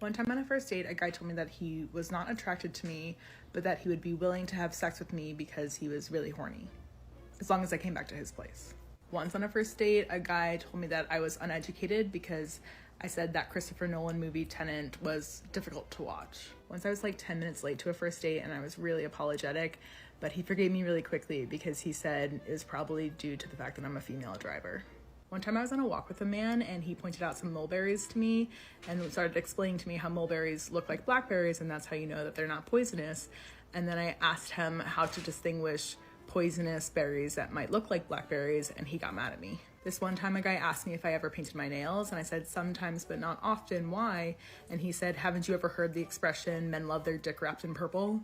One time on a first date, a guy told me that he was not attracted to me, but that he would be willing to have sex with me because he was really horny, as long as I came back to his place. Once on a first date, a guy told me that I was uneducated because I said that Christopher Nolan movie Tenet was difficult to watch. Once I was like 10 minutes late to a first date and I was really apologetic, but he forgave me really quickly because he said it was probably due to the fact that I'm a female driver. One time I was on a walk with a man and he pointed out some mulberries to me and started explaining to me how mulberries look like blackberries and that's how you know that they're not poisonous. And then I asked him how to distinguish poisonous berries that might look like blackberries and he got mad at me. This one time a guy asked me if I ever painted my nails and I said sometimes but not often, why? And he said, haven't you ever heard the expression men love their dick wrapped in purple?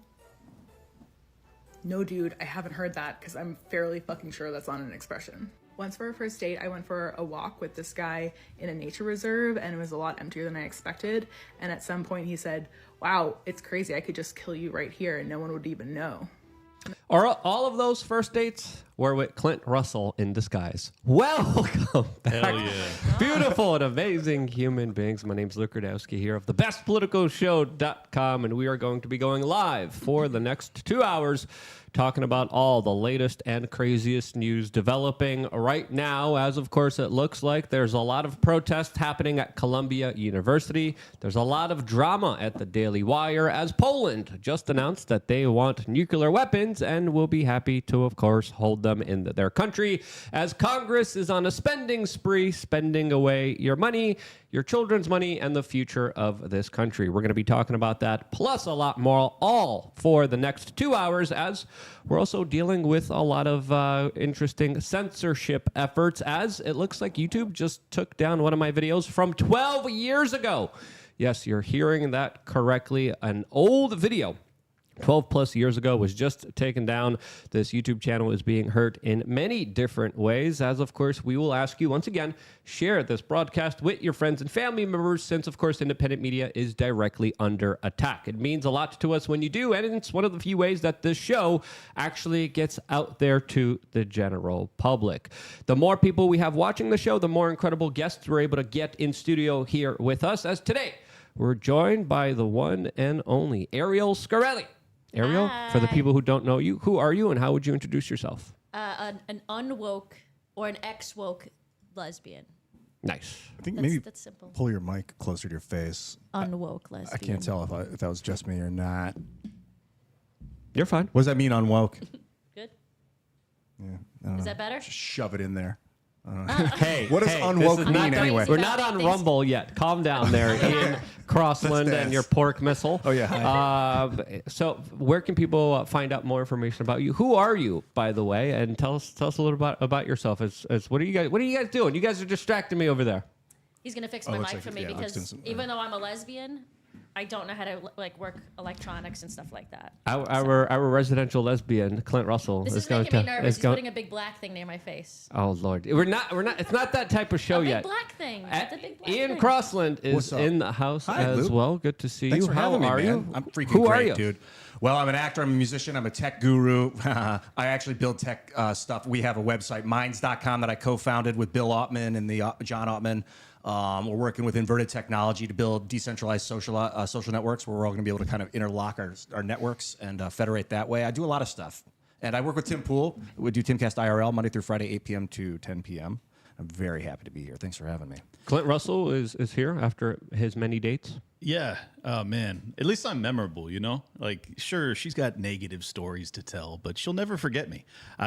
No dude, I haven't heard that because I'm fairly fucking sure that's not an expression. Once for a first date, I went for a walk with this guy in a nature reserve and it was a lot emptier than I expected. And at some point he said, wow, it's crazy. I could just kill you right here and no one would even know. All of those first dates were with Clint Russell in disguise. Welcome back. Hell yeah. Beautiful and amazing human beings. My name's Luke Rudowski here of thebestpoliticalshow.com, and we are going to be going live for the next 2 hours talking about all the latest and craziest news developing right now, as of course it looks like there's a lot of protests happening at Columbia University. There's a lot of drama at the Daily Wire as Poland just announced that they want nuclear weapons and will be happy to, of course, hold them in their country, as Congress is on a spending spree, spending away your money, your children's money, and the future of this country. We're going to be talking about that, plus a lot more, all for the next 2 hours, as we're also dealing with a lot of interesting censorship efforts, as it looks like YouTube just took down one of my videos from 12 years ago. Yes, you're hearing that correctly. An old video 12 plus years ago was just taken down. This YouTube channel is being hurt in many different ways, as of course we will ask you once again, share this broadcast with your friends and family members, since of course independent media is directly under attack. It means a lot to us when you do, and it's one of the few ways that this show actually gets out there to the general public. The more people we have watching the show, the more incredible guests we're able to get in studio here with us, as today we're joined by the one and only Ariel Scarelli. Ariel, for the people who don't know you, who are you and how would you introduce yourself? An unwoke or an ex-woke lesbian. Nice. I think maybe that's simple. pull your mic closer to your face. Unwoke lesbian. I can't tell if that was just me or not. You're fine. What does that mean, unwoke? Good. Yeah, I don't Is know. that better? Just shove it in there. Hey, What does unwoke mean anyway? We're not on Rumble yet. Calm down there, Ian Crossland and your pork missile. Oh, yeah. So where can people find out more information about you? Who are you, by the way? And tell us a little about yourself. As what are you guys doing? You guys are distracting me over there. He's gonna fix my looks mic like for me because some- even though I'm a lesbian, I don't know how to work electronics and stuff like that. Our residential lesbian, Clint Russell, This is is going making me to. nervous. He's putting a big black thing near my face. Oh Lord, we're not. It's not that type of show A big yet. black thing. It's a big black Ian thing. Crossland is What's up? in the house Hi, as Luke. well. Good to see Thanks you. for having me, How are man. you? I'm freaking Who great, are you? dude. Well, I'm an actor, I'm a musician, I'm a tech guru. I actually build tech stuff. We have a website, minds.com, that I co-founded with Bill Ottman and John Ottman. We're working with Inverted Technology to build decentralized social networks where we're all going to be able to kind of interlock our networks and federate that way. I do a lot of stuff. And I work with Tim Pool. We do Timcast IRL Monday through Friday, 8 p.m. to 10 p.m. I'm very happy to be here. Thanks for having me. Clint Russell is here after his many dates. Yeah. Oh, man. At least I'm memorable, you know? Like, sure, she's got negative stories to tell, but she'll never forget me.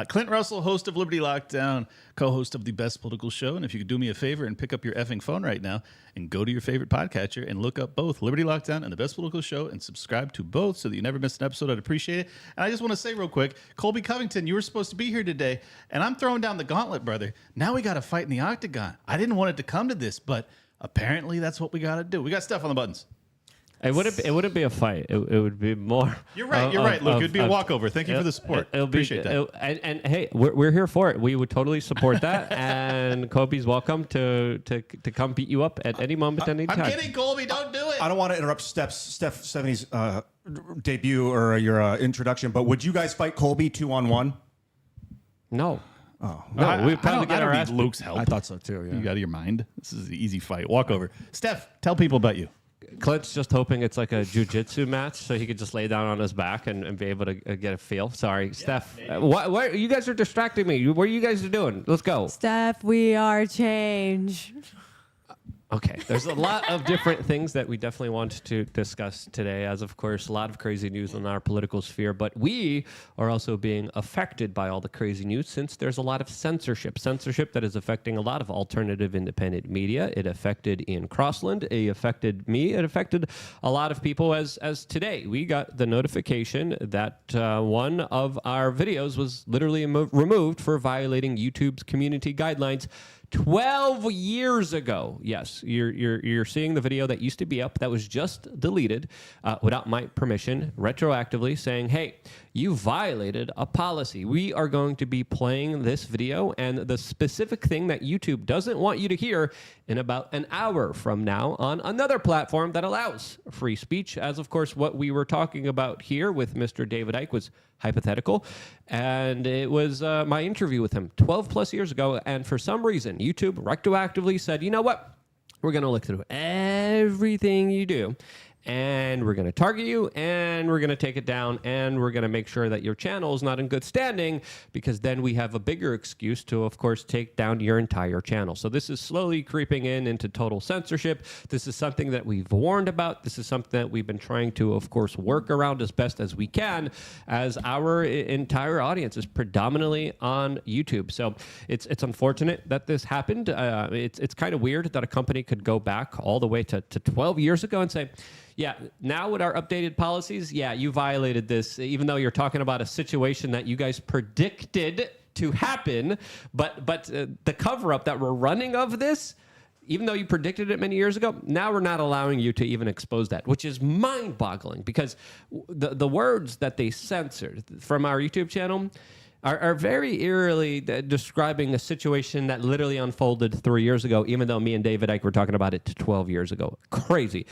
Clint Russell, host of Liberty Lockdown, co-host of The Best Political Show. And if you could do me a favor and pick up your effing phone right now and go to your favorite podcatcher and look up both Liberty Lockdown and The Best Political Show and subscribe to both so that you never miss an episode, I'd appreciate it. And I just want to say real quick, Colby Covington, you were supposed to be here today, and I'm throwing down the gauntlet, brother. Now we got to fight in the octagon. I didn't want it to come to this, but apparently that's what we got to do. We got stuff on the buttons. It wouldn't be a fight. It would be more. You're right. You're right, Luke. It'd be a walkover. Thank you for the support. Appreciate that. And hey, we're here for it. We would totally support that. And Kobe's welcome to come beat you up at any moment, any time. I'm kidding, Colby. Don't do it. I don't want to interrupt Stephanie's debut or your introduction, but would you guys fight Colby 2-on-1? No. Oh, No, we'd probably get I our don't ass need Luke's help. I thought so too. Yeah. You out of your mind? This is an easy fight. Walk over. Steph, tell people about you. Clint's just hoping it's like a jiu-jitsu match so he could just lay down on his back and be able to get a feel. Sorry, Steph. What you guys are distracting me. What are you guys doing? Let's go. Steph, we are change. Okay, there's a lot of different things that we definitely want to discuss today, as of course, a lot of crazy news in our political sphere, but we are also being affected by all the crazy news since there's a lot of censorship that is affecting a lot of alternative independent media. It affected Ian Crossland, it affected me, it affected a lot of people as today. We got the notification that one of our videos was literally removed for violating YouTube's community guidelines 12 years ago. Yes, you're seeing the video that used to be up that was just deleted without my permission, retroactively saying, hey, you violated a policy. We are going to be playing this video and the specific thing that YouTube doesn't want you to hear in about an hour from now on another platform that allows free speech. As of course, what we were talking about here with Mr. David Icke was hypothetical, and it was my interview with him 12 plus years ago, and for some reason YouTube retroactively said, you know what, we're going to look through everything you do, and we're going to target you, and we're going to take it down, and we're going to make sure that your channel is not in good standing, because then we have a bigger excuse to, of course, take down your entire channel. So this is slowly creeping into total censorship. This is something that we've warned about. This is something that we've been trying to, of course, work around as best as we can, as our entire audience is predominantly on YouTube. So it's unfortunate that this happened. It's kind of weird that a company could go back all the way to 12 years ago and say, yeah, now with our updated policies, yeah, you violated this, even though you're talking about a situation that you guys predicted to happen. But the cover-up that we're running of this, even though you predicted it many years ago, now we're not allowing you to even expose that, which is mind-boggling, because the words that they censored from our YouTube channel are very eerily describing a situation that literally unfolded 3 years ago, even though me and David Icke were talking about it 12 years ago. Crazy.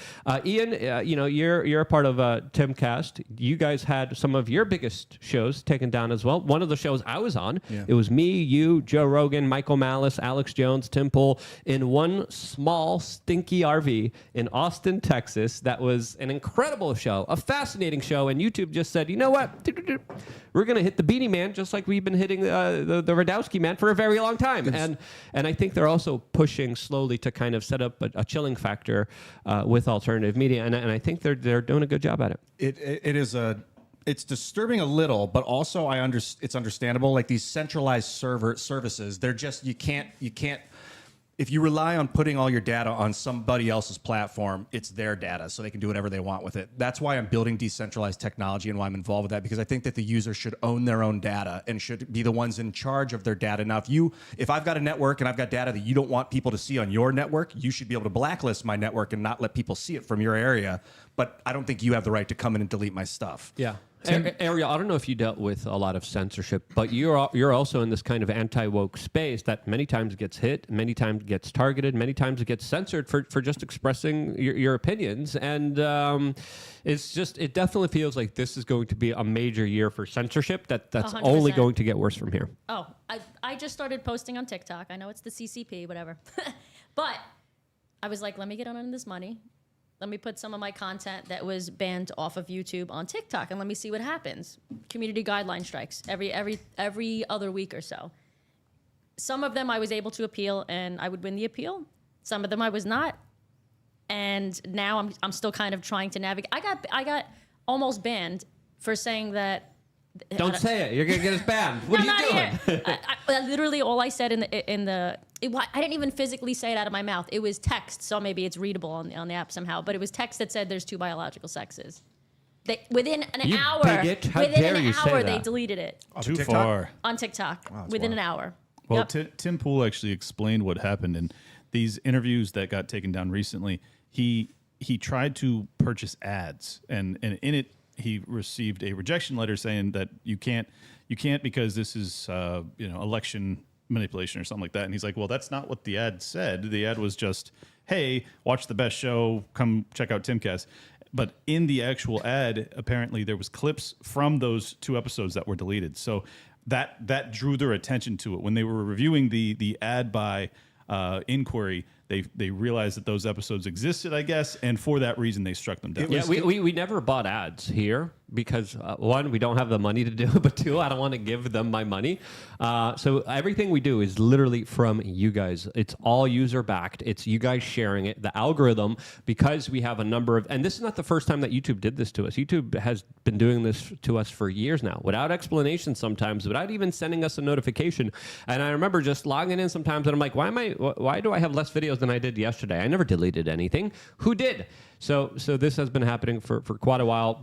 Ian, you're a part of Timcast. You guys had some of your biggest shows taken down as well. One of the shows I was on, it was me, you, Joe Rogan, Michael Malice, Alex Jones, Tim Pool, in one small, stinky RV in Austin, Texas. That was an incredible show, a fascinating show, and YouTube just said, you know what? We're going to hit the Beanie Man just like we've been hitting the Radowski Man for a very long time. And I think they're also pushing slowly to kind of set up a chilling factor with alternative media. And I think they're doing a good job at it. It's disturbing a little, but also it's understandable. Like these centralized services, they're just, you can't, if you rely on putting all your data on somebody else's platform, it's their data, so they can do whatever they want with it. That's why I'm building decentralized technology and why I'm involved with that, because I think that the user should own their own data and should be the ones in charge of their data. Now, if I've got a network and I've got data that you don't want people to see on your network, you should be able to blacklist my network and not let people see it from your area. But I don't think you have the right to come in and delete my stuff. Yeah. Ariel, I don't know if you dealt with a lot of censorship, but you're also in this kind of anti-woke space that many times gets hit, many times gets targeted, many times it gets censored for just expressing your opinions. And it definitely feels like this is going to be a major year for censorship that's 100%. only going to get worse from here. Oh, I just started posting on TikTok. I know it's the CCP, whatever. But I was like, let me get on this money. Let me put some of my content that was banned off of YouTube on TikTok, and let me see what happens. Community guideline strikes every other week or so. Some of them I was able to appeal, and I would win the appeal. Some of them I was not, and now I'm still kind of trying to navigate. I got almost banned for saying that. Don't say it. You're gonna get us banned. What are you doing? I literally all I said I didn't even physically say it out of my mouth. It was text, so maybe it's readable on the app somehow. But it was text that said there's two biological sexes. Within an hour, they deleted it. Too far on TikTok. Within an hour. Well, Tim Pool actually explained what happened in these interviews that got taken down recently. He tried to purchase ads, and in it, he received a rejection letter saying that you can't because this is election manipulation or something like that. And he's like, well, that's not what the ad said. The ad was just, hey, watch the best show, come check out Timcast. But in the actual ad, apparently there was clips from those 2 episodes that were deleted. So that drew their attention to it when they were reviewing the ad by inquiry. They realized that those episodes existed, I guess, and for that reason they struck them down. Yeah, we never bought ads here because one, we don't have the money to do it, but two, I don't want to give them my money. So everything we do is literally from you guys. It's all user backed. It's you guys sharing it. The algorithm, because we have a number of, and this is not the first time that YouTube did this to us. YouTube has been doing this to us for years now, without explanation sometimes, without even sending us a notification. And I remember just logging in sometimes, and I'm like, why do I have less videos than I did yesterday? I never deleted anything. Who did? So this has been happening for quite a while.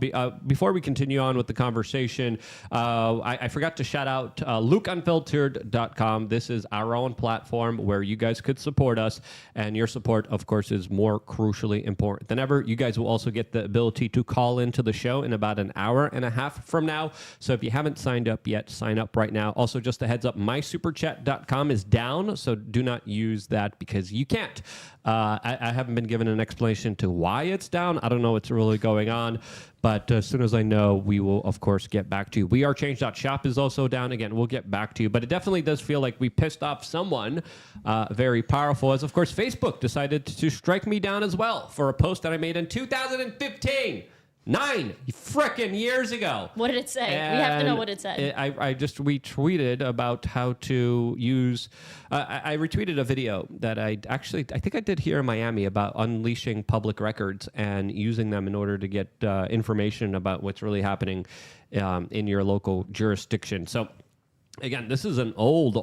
Before we continue on with the conversation, I forgot to shout out LukeUnfiltered.com. This is our own platform where you guys could support us, and your support, of course, is more crucially important than ever. You guys will also get the ability to call into the show in about an hour and a half from now. So if you haven't signed up yet, sign up right now. Also, just a heads up, mysuperchat.com is down, so do not use that because you can't. I haven't been given an explanation to why it's down. I don't know what's really going on, but as soon as I know, we will, of course, get back to you. WeAreChange.shop is also down. Again, we'll get back to you, but it definitely does feel like we pissed off someone very powerful, as, of course, Facebook decided to strike me down as well for a post that I made in 2015. 9 frickin' years ago. What did it say? We have to know what it said. I just retweeted about how to use. I retweeted a video that I think I did here in Miami about unleashing public records and using them in order to get information about what's really happening in your local jurisdiction. So, again, this is an old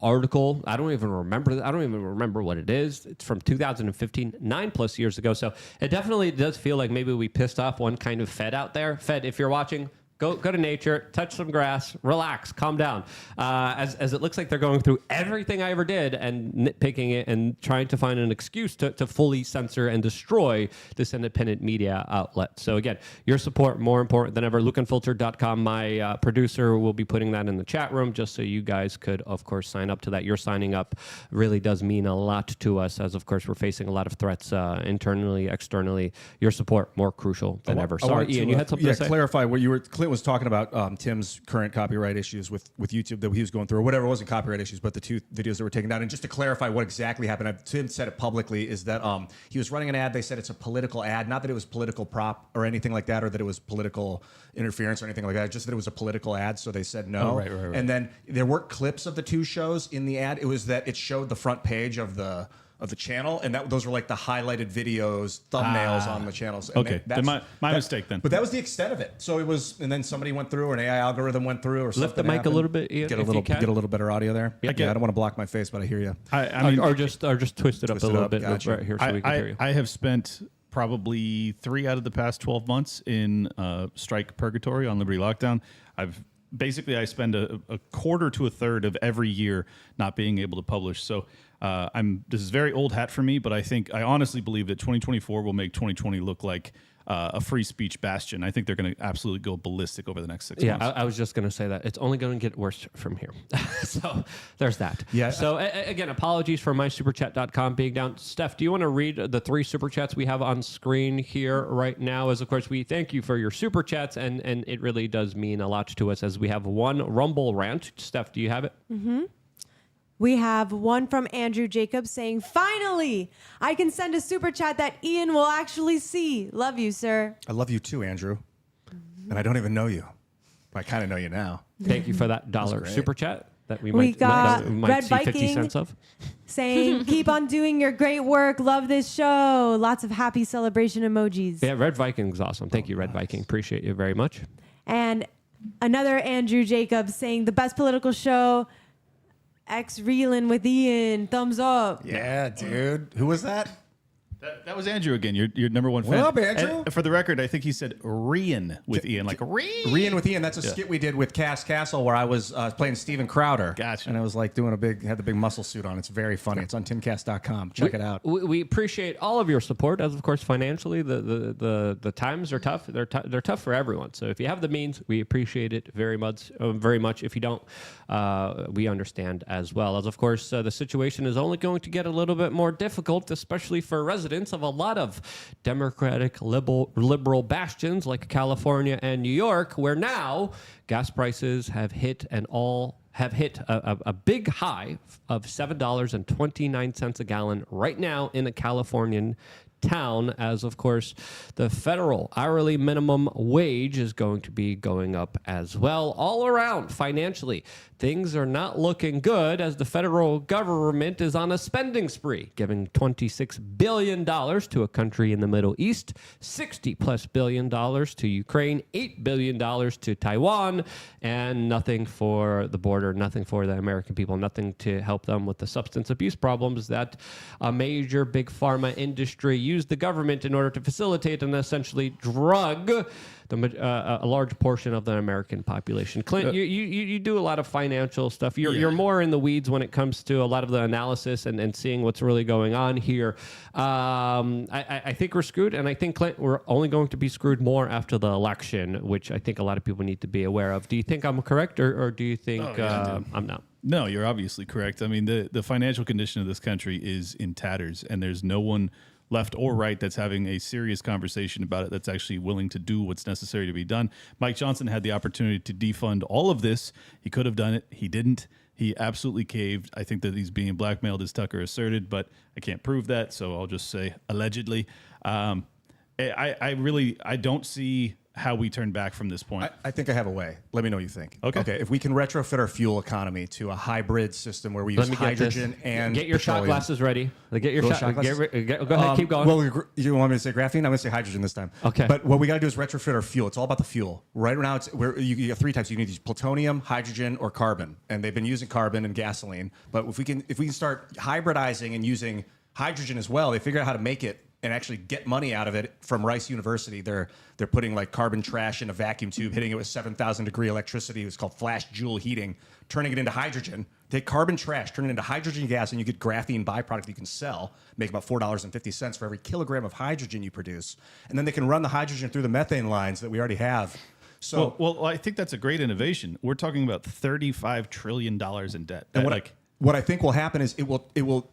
article. I don't even remember what it is. It's from 2015, 9+ years ago. So it definitely does feel like maybe we pissed off one kind of Fed out there. Fed, if you're watching, go to nature, touch some grass, relax, calm down. As it looks like they're going through everything I ever did and nitpicking it and trying to find an excuse to fully censor and destroy this independent media outlet. So again, your support more important than ever. LukeUnfiltered.com. My producer will be putting that in the chat room just so you guys could, of course, sign up to that. Your signing up really does mean a lot to us, as of course we're facing a lot of threats internally, externally. Your support more crucial than ever. Sorry, Ian, you had something to say? Clarify what you were. Clint was talking about Tim's current copyright issues with YouTube that he was going through, or whatever. It wasn't copyright issues, but the 2 videos that were taken down. And just to clarify what exactly happened, Tim said it publicly, is that he was running an ad. They said it's a political ad, not that it was political prop or anything like that, or that it was political interference or anything like that, just that it was a political ad. So they said no. Oh, right. And then there were clips of the 2 shows in the ad. It was that it showed the front page of the channel, and those were like the highlighted videos, thumbnails on the channels. And Okay, then my mistake then. But that was the extent of it. So it was, and then somebody went through, or an AI algorithm went through, or something. Lift the mic a little bit, Ian, get a little better audio there. Yeah, I don't want to block my face, but I hear you. I mean, or just twist it up a little bit Gotcha. right here so we can hear you. I have spent probably 3 out of the past 12 months in strike purgatory on Liberty Lockdown. I spend a quarter to a third of every year not being able to publish. So this is very old hat for me, but I honestly believe that 2024 will make 2020 look like a free speech bastion. I think they're going to absolutely go ballistic over the next 6 months. I was just going to say that. It's only going to get worse from here. So there's that. Yeah. So again, apologies for mysuperchat.com being down. Steph, do you want to read the 3 super chats we have on screen here right now? As of course, we thank you for your super chats, and it really does mean a lot to us, as we have one Rumble rant. Steph, do you have it? Mm-hmm. We have one from Andrew Jacobs saying, "Finally, I can send a super chat that Ian will actually see. Love you, sir." I love you too, Andrew. And I don't even know you. I kind of know you now. Thank you for that $1 super chat that we might got Red see 50 Viking cents of. Saying, "Keep on doing your great work. Love this show." Lots of happy celebration emojis. Yeah, Red Viking's awesome. Thank you, Red Viking. Appreciate you very much. And another Andrew Jacobs saying, "The best political show. Reelin with Ian. Thumbs up." Yeah, dude. Who was that? That was Andrew again, your number one fan. What up, Andrew? And for the record, I think he said Rian with Ian, like Rian. Rian with Ian. That's a skit we did with Cass Castle where I was playing Steven Crowder. Gotcha. And I was like had the big muscle suit on. It's very funny. It's on timcast.com. Check it out. We appreciate all of your support, as of course financially the times are tough. They're tough for everyone. So if you have the means, we appreciate it very much. If you don't, we understand as well. As of course the situation is only going to get a little bit more difficult, especially for residents of a lot of Democratic liberal bastions like California and New York, where now gas prices have hit an all have hit a big high of $7.29 a gallon right now in a Californian town, as of course the federal hourly minimum wage is going to be going up as well. All around financially, things are not looking good as the federal government is on a spending spree, giving $26 billion to a country in the Middle East, $60+ billion to Ukraine, $8 billion to Taiwan, and nothing for the border, nothing for the American people, nothing to help them with the substance abuse problems that a major big pharma industry used the government in order to facilitate and essentially drug a large portion of the American population. Clint, you do a lot of financial stuff. You're more in the weeds when it comes to a lot of the analysis and seeing what's really going on here. I think we're screwed, and I think, Clint, we're only going to be screwed more after the election, which I think a lot of people need to be aware of. Do you think I'm correct, or do you think I'm not? No, you're obviously correct. I mean, the financial condition of this country is in tatters, and there's no one left or right that's having a serious conversation about it, that's actually willing to do what's necessary to be done. Mike Johnson had the opportunity to defund all of this. He could have done it. He didn't. He absolutely caved. I think that he's being blackmailed, as Tucker asserted, but I can't prove that, so I'll just say allegedly. I don't see how we turn back from this point. I think I have a way. Let me know what you think. Okay. If we can retrofit our fuel economy to a hybrid system where we use hydrogen and get your shot petroleum. glasses ready. Get your Little shot. shot glasses? Go ahead, keep going. Well, you want me to say graphene? I'm going to say hydrogen this time. Okay. But what we got to do is retrofit our fuel. It's all about the fuel. Right now, you get three types. You can use plutonium, hydrogen, or carbon. And they've been using carbon and gasoline. But if we can start hybridizing and using hydrogen as well, they figure out how to make it and actually get money out of it. From Rice University, they're putting like carbon trash in a vacuum tube, hitting it with 7,000 degree electricity. It's called flash joule heating, turning it into hydrogen. Take carbon trash, turn it into hydrogen gas, and you get graphene byproduct you can sell, make about $4.50 for every kilogram of hydrogen you produce. And then they can run the hydrogen through the methane lines that we already have. So, well, I think that's a great innovation. We're talking about $35 trillion in debt. And what I think will happen is it will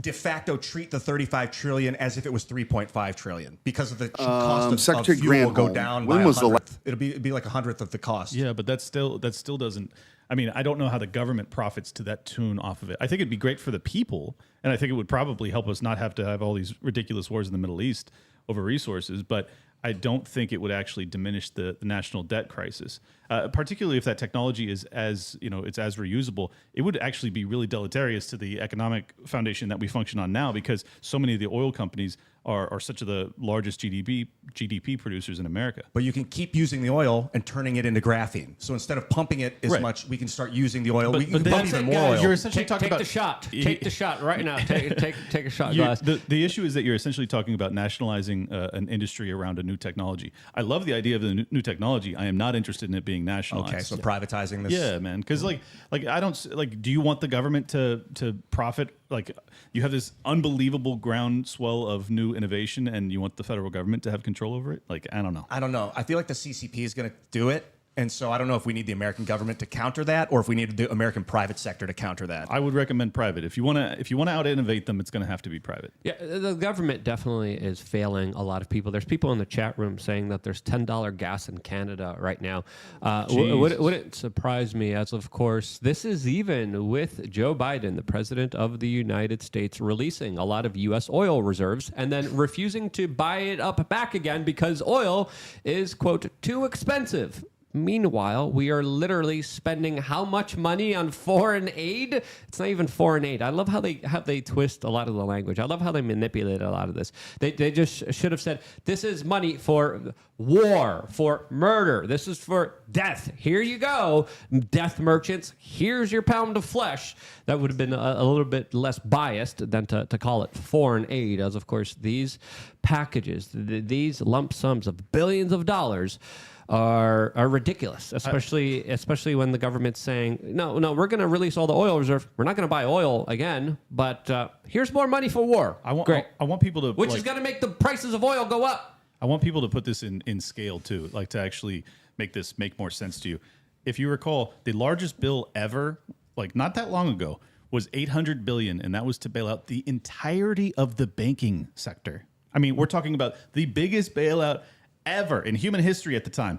de facto treat the 35 trillion as if it was 3.5 trillion because of the cost of fuel will go down by a hundredth. It'll be like a hundredth of the cost. Yeah, but that still doesn't. I mean, I don't know how the government profits to that tune off of it. I think it'd be great for the people, and I think it would probably help us not have to have all these ridiculous wars in the Middle East over resources. But I don't think it would actually diminish the national debt crisis, particularly if that technology is it's as reusable. It would actually be really deleterious to the economic foundation that we function on now, because so many of the oil companies are such of the largest GDP producers in America. But you can keep using the oil and turning it into graphene. So instead of pumping it as much, we can start using the oil. We can pump even more oil. You're essentially talking about the shot. Take the shot right now. Take a shot glass. The issue is that you're essentially talking about nationalizing an industry around a new technology. I love the idea of the new technology. I am not interested in it being nationalized. Okay, so privatizing this. Yeah, man. Because I don't do you want the government to profit? Like, you have this unbelievable groundswell of new innovation, and you want the federal government to have control over it? Like, I don't know. I feel like the CCP is going to do it. And so I don't know if we need the American government to counter that, or if we need the American private sector to counter that. I would recommend private. If you want to out innovate them, it's going to have to be private. Yeah, the government definitely is failing a lot of people. There's people in the chat room saying that there's $10 gas in Canada right now. Wouldn't surprise me, as of course this is even with Joe Biden, the president of the United States, releasing a lot of U.S. oil reserves and then refusing to buy it up back again because oil is, quote, too expensive. Meanwhile, we are literally spending how much money on foreign aid? It's not even foreign aid. I love how they twist a lot of the language. I love how they manipulate a lot of this. They just should have said, this is money for war, for murder. This is for death. Here you go, death merchants. Here's your pound of flesh. That would have been a little bit less biased than to call it foreign aid, as of course these packages, these lump sums of billions of dollars are ridiculous, especially when the government's saying, no, we're going to release all the oil reserve. We're not going to buy oil again, but here's more money for war. I want people to... Which is going to make the prices of oil go up. I want people to put this in scale, too, like to actually make this make more sense to you. If you recall, the largest bill ever, like not that long ago, was $800 billion, and that was to bail out the entirety of the banking sector. I mean, we're talking about the biggest bailout ever in human history at the time.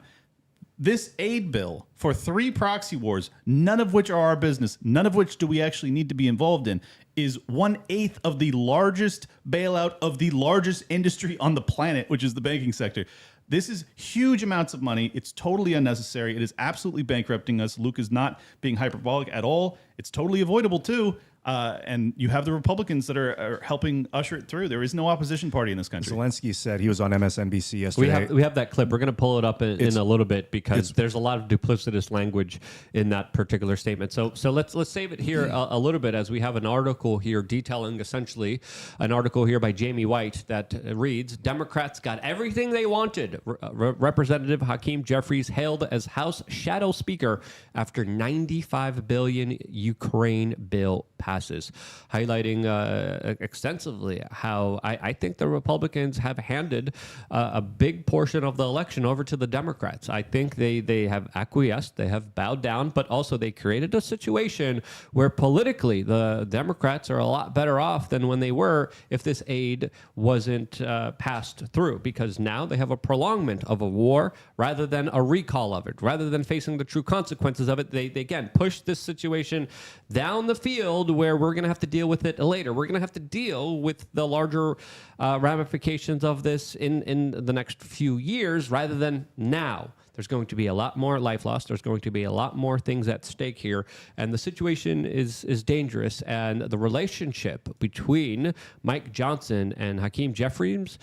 This aid bill for 3 proxy wars, none of which are our business, none of which do we actually need to be involved in, is 1/8 of the largest bailout of the largest industry on the planet, which is the banking sector. This is huge amounts of money. It's totally unnecessary. It is absolutely bankrupting us. Luke is not being hyperbolic at all. It's totally avoidable too. And you have the Republicans that are helping usher it through. There is no opposition party in this country. Zelenskyy said he was on MSNBC yesterday. We have that clip. We're going to pull it up in a little bit because there's a lot of duplicitous language in that particular statement. So let's save it here a little bit as we have an article here detailing essentially an article here by Jamie White that reads, Democrats got everything they wanted. Representative Hakeem Jeffries hailed as House Shadow Speaker after $95 billion Ukraine bill passes, highlighting extensively how I think the Republicans have handed a big portion of the election over to the Democrats. I think they have acquiesced, they have bowed down, but also they created a situation where politically the Democrats are a lot better off than when they were if this aid wasn't passed through, because now they have a prolongment of a war rather than a recall of it, rather than facing the true consequences of it. They again push this situation down the field where we're going to have to deal with it later. We're going to have to deal with the larger ramifications of this in the next few years rather than now. There's going to be a lot more life lost. There's going to be a lot more things at stake here. And the situation is dangerous. And the relationship between Mike Johnson and Hakeem Jeffries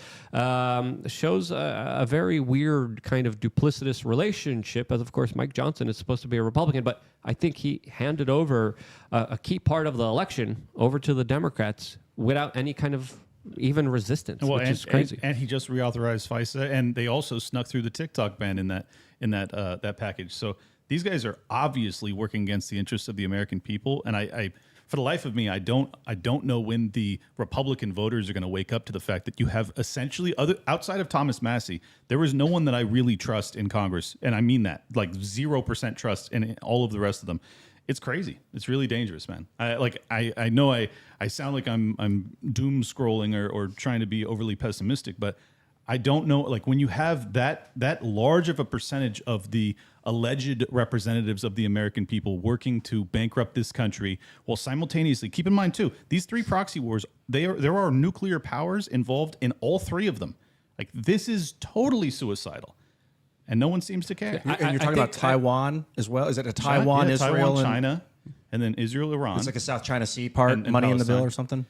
shows a very weird kind of duplicitous relationship, as of course Mike Johnson is supposed to be a Republican, but I think he handed over a key part of the election over to the Democrats without any kind of even resistance, which is crazy. And he just reauthorized FISA, and they also snuck through the TikTok ban in that package. So these guys are obviously working against the interests of the American people. And I for the life of me, I don't know when the Republican voters are going to wake up to the fact that you have essentially outside of Thomas Massie, there is no one that I really trust in Congress, and I mean that, like 0% trust in all of the rest of them. It's crazy. It's really dangerous, man. I know I sound like I'm doom scrolling or trying to be overly pessimistic, but I don't know. Like when you have that large of a percentage of the alleged representatives of the American people working to bankrupt this country, while simultaneously, keep in mind too, these 3 proxy wars, there are nuclear powers involved in all 3 of them. Like this is totally suicidal. And no one seems to care. And you're talking about Taiwan as well? Is it a Taiwan, Israel, Taiwan, China, and then Israel, Iran? It's like a South China Sea part, and money in the bill or something?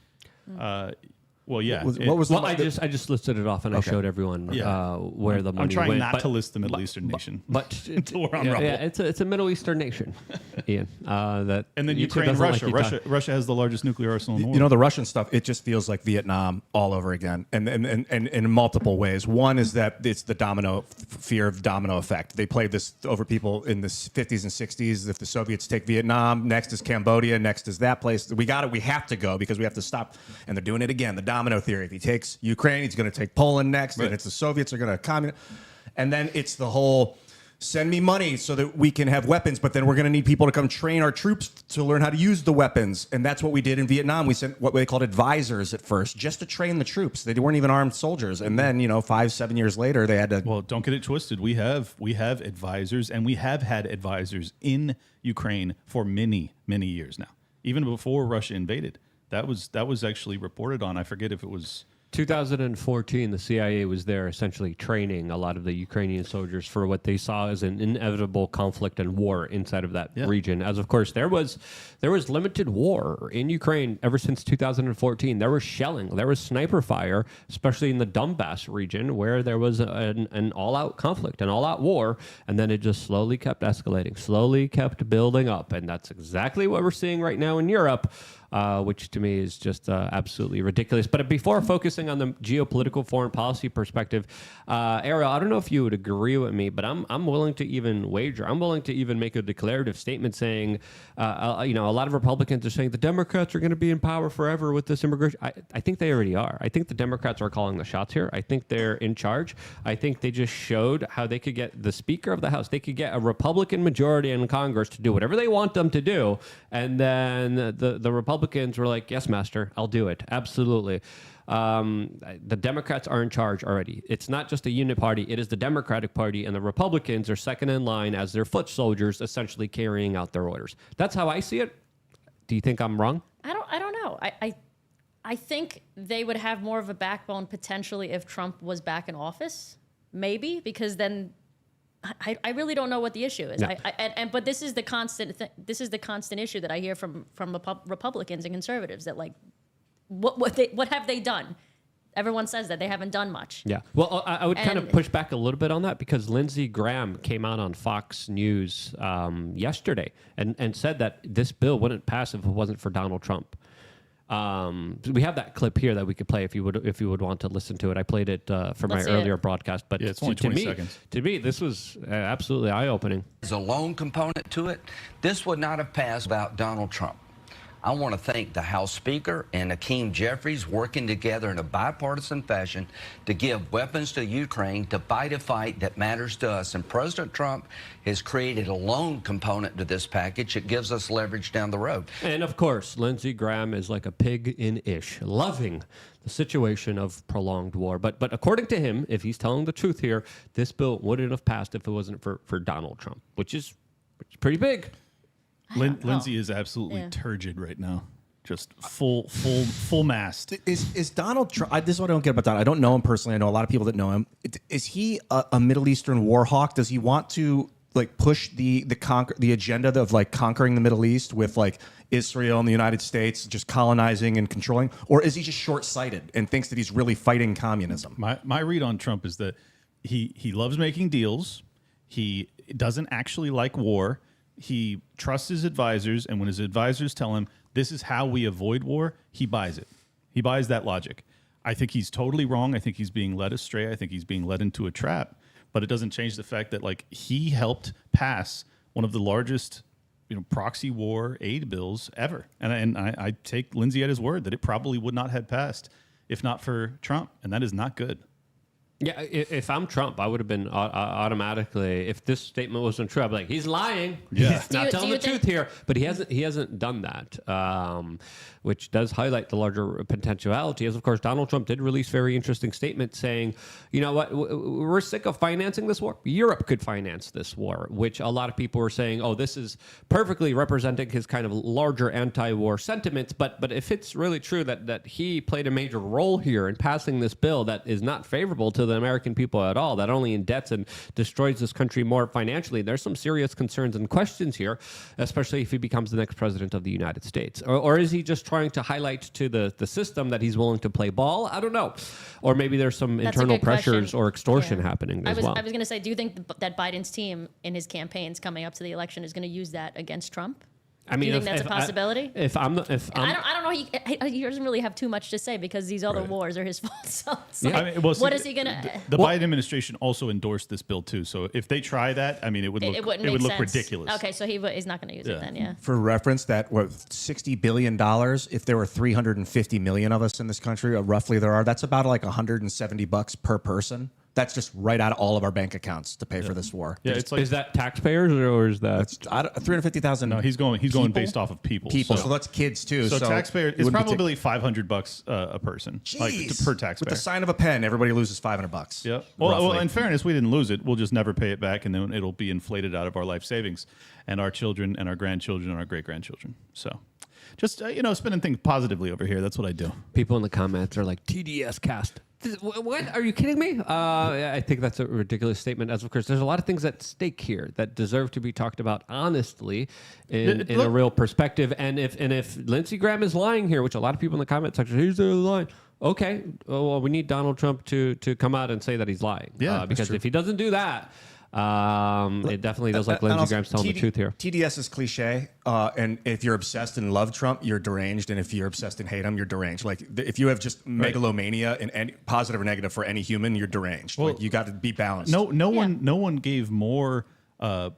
Well, yeah. I just listed it off and I showed everyone where the money went. I'm trying not to list the Middle Eastern nation, but until we're on Rumble. Yeah, it's a Middle Eastern nation, Ian. And then Ukraine, Russia has the largest nuclear arsenal in the world. You know, the Russian stuff, it just feels like Vietnam all over again, and in multiple ways. One is that it's the fear of domino effect. They played this over people in the 50s and 60s. If the Soviets take Vietnam, next is Cambodia, next is that place. We have to go because we have to stop, and they're doing it again. The domino theory. If he takes Ukraine, he's going to take Poland next, and it's the Soviets are going to communist. And then it's the whole send me money so that we can have weapons, but then we're going to need people to come train our troops to learn how to use the weapons. And that's what we did in Vietnam. We sent what they called advisors at first, just to train the troops. They weren't even armed soldiers. And then, 5-7 years later, they had to. Well, don't get it twisted. We have advisors, and we have had advisors in Ukraine for many, many years now, even before Russia invaded. That was actually reported on. I forget if it was 2014, the CIA was there essentially training a lot of the Ukrainian soldiers for what they saw as an inevitable conflict and war inside of that region. As of course, there was limited war in Ukraine ever since 2014. There was shelling, there was sniper fire, especially in the Donbass region where there was an all-out conflict, an all-out war, and then it just slowly kept escalating, slowly kept building up. And that's exactly what we're seeing right now in Europe. Which to me is just absolutely ridiculous. But before focusing on the geopolitical foreign policy perspective, Ariel, I don't know if you would agree with me, but I'm willing to even wager. I'm willing to even make a declarative statement saying, a lot of Republicans are saying the Democrats are going to be in power forever with this immigration. I think they already are. I think the Democrats are calling the shots here. I think they're in charge. I think they just showed how they could get the Speaker of the House. They could get a Republican majority in Congress to do whatever they want them to do, and then the Republicans Republicans were like, yes, master, I'll do it. Absolutely. The Democrats are in charge already. It's not just a unit party. It is the Democratic Party, and the Republicans are second in line as their foot soldiers, essentially carrying out their orders. That's how I see it. Do you think I'm wrong? I don't know. I think they would have more of a backbone potentially if Trump was back in office, maybe, because then I really don't know what the issue is. No. But this is the constant issue that I hear from Republicans and conservatives, that like what have they done? Everyone says that they haven't done much. Yeah. Well, I would kind of push back a little bit on that, because Lindsey Graham came out on Fox News yesterday and said that this bill wouldn't pass if it wasn't for Donald Trump. We have that clip here that we could play if you would want to listen to it. I played it for my earlier broadcast, but it's only 20 seconds. To me, this was absolutely eye-opening. There's a loan component to it. This would not have passed without Donald Trump. I want to thank the House Speaker and Hakeem Jeffries working together in a bipartisan fashion to give weapons to Ukraine to fight a fight that matters to us. And President Trump has created a loan component to this package that gives us leverage down the road. And of course, Lindsey Graham is like a pig in ish, loving the situation of prolonged war. But according to him, if he's telling the truth here, this bill wouldn't have passed if it wasn't for Donald Trump, which is pretty big. Lindsay is absolutely turgid right now. Just full mast. Is Donald Trump? This is what I don't get about Donald. I don't know him personally. I know a lot of people that know him. Is he a Middle Eastern war hawk? Does he want to like push the agenda of like conquering the Middle East with like Israel and the United States, just colonizing and controlling, or is he just short-sighted and thinks that he's really fighting communism? My read on Trump is that he loves making deals. He doesn't actually like war. He trusts his advisors, and when his advisors tell him this is how we avoid war, he buys it. He buys that logic. I think he's totally wrong. I think he's being led astray. I think he's being led into a trap. But it doesn't change the fact that like he helped pass one of the largest, proxy war aid bills ever. And I take Lindsey at his word that it probably would not have passed if not for Trump, and that is not good. Yeah, if I'm Trump, I would have been automatically. If this statement wasn't true, I'd be like, he's lying. Yeah. He's not telling the truth here. But he hasn't done that, which does highlight the larger potentiality. As of course, Donald Trump did release very interesting statement saying, you know what, we're sick of financing this war. Europe could finance this war, which a lot of people were saying, oh, this is perfectly representing his kind of larger anti-war sentiments. But if it's really true that he played a major role here in passing this bill that is not favorable to the American people at all, that only indebts and destroys this country more financially, there's some serious concerns and questions here, especially if he becomes the next president of the United States. Or is he just trying to highlight to the system that he's willing to play ball? I don't know. Or maybe there's some internal pressures or extortion happening as well. I was going to say, do you think that Biden's team in his campaigns coming up to the election is going to use that against Trump? I mean, do you think that's a possibility? I don't know. He doesn't really have too much to say because these other wars are his fault. So it's Yeah. like, what is he gonna? The Biden administration also endorsed this bill too. So if they try that, I mean, it would look ridiculous. Okay, so he's not going to use it then. Yeah. For reference, that $60 billion. If there were 350 million of us in this country, roughly that's about like $170 per person. That's just right out of all of our bank accounts to pay for this war. Yeah, it's like, is that taxpayers or is that 350,000? No, he's going based off of people. So that's kids too. So taxpayer is probably $500 a person, like per taxpayer. With the sign of a pen, everybody loses $500. Yeah. Well, in fairness, we didn't lose it. We'll just never pay it back, and then it'll be inflated out of our life savings, and our children, and our grandchildren, and our great grandchildren. So. Just, spinning things positively over here. That's what I do. People in the comments are like, TDS cast. What? Are you kidding me? I think that's a ridiculous statement. As of course, there's a lot of things at stake here that deserve to be talked about honestly in a real perspective. And if Lindsey Graham is lying here, which a lot of people in the comment section, he's lying. Okay, well, we need Donald Trump to come out and say that he's lying. Yeah, because if he doesn't do that, it definitely does like Lindsey Graham's telling the truth here. TDS is cliche, and if you're obsessed and love Trump, you're deranged, and if you're obsessed and hate him, you're deranged. Like if you have just megalomania in any positive or negative for any human, you're deranged. Well, like you got to be balanced. No one gave more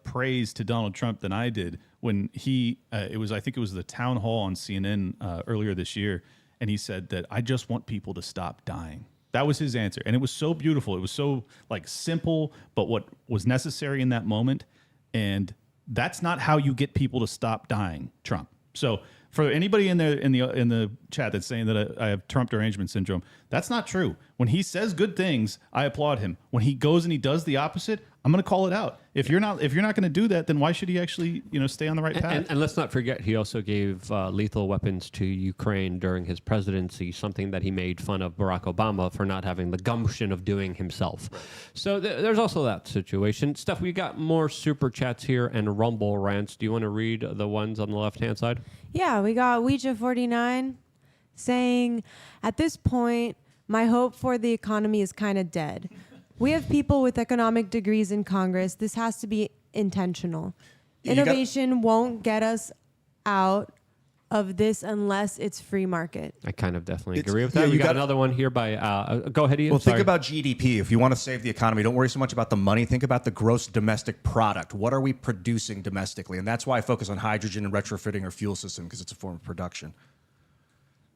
praise to Donald Trump than I did when he. I think it was the town hall on CNN earlier this year, and he said that I just want people to stop dying. That was his answer. And it was so beautiful. It was so like simple, but what was necessary in that moment. And that's not how you get people to stop dying, Trump. So For anybody in the chat that's saying that I have Trump derangement syndrome, that's not true. When he says good things, I applaud him. When he goes and he does the opposite, I'm going to call it out. If you're not going to do that, then why should he actually stay on the right path? And let's not forget, he also gave lethal weapons to Ukraine during his presidency, something that he made fun of Barack Obama for not having the gumption of doing himself. So there's also that situation. Steph, we got more super chats here and Rumble rants. Do you want to read the ones on the left-hand side? Yeah, we got Ouija49 saying, at this point, my hope for the economy is kind of dead. We have people with economic degrees in Congress. This has to be intentional. Innovation won't get us out of this unless it's free market. I kind of definitely agree with that. We got another one here by, go ahead, Ian. Well, think about GDP. If you want to save the economy, don't worry so much about the money. Think about the gross domestic product. What are we producing domestically? And that's why I focus on hydrogen and retrofitting our fuel system, because it's a form of production.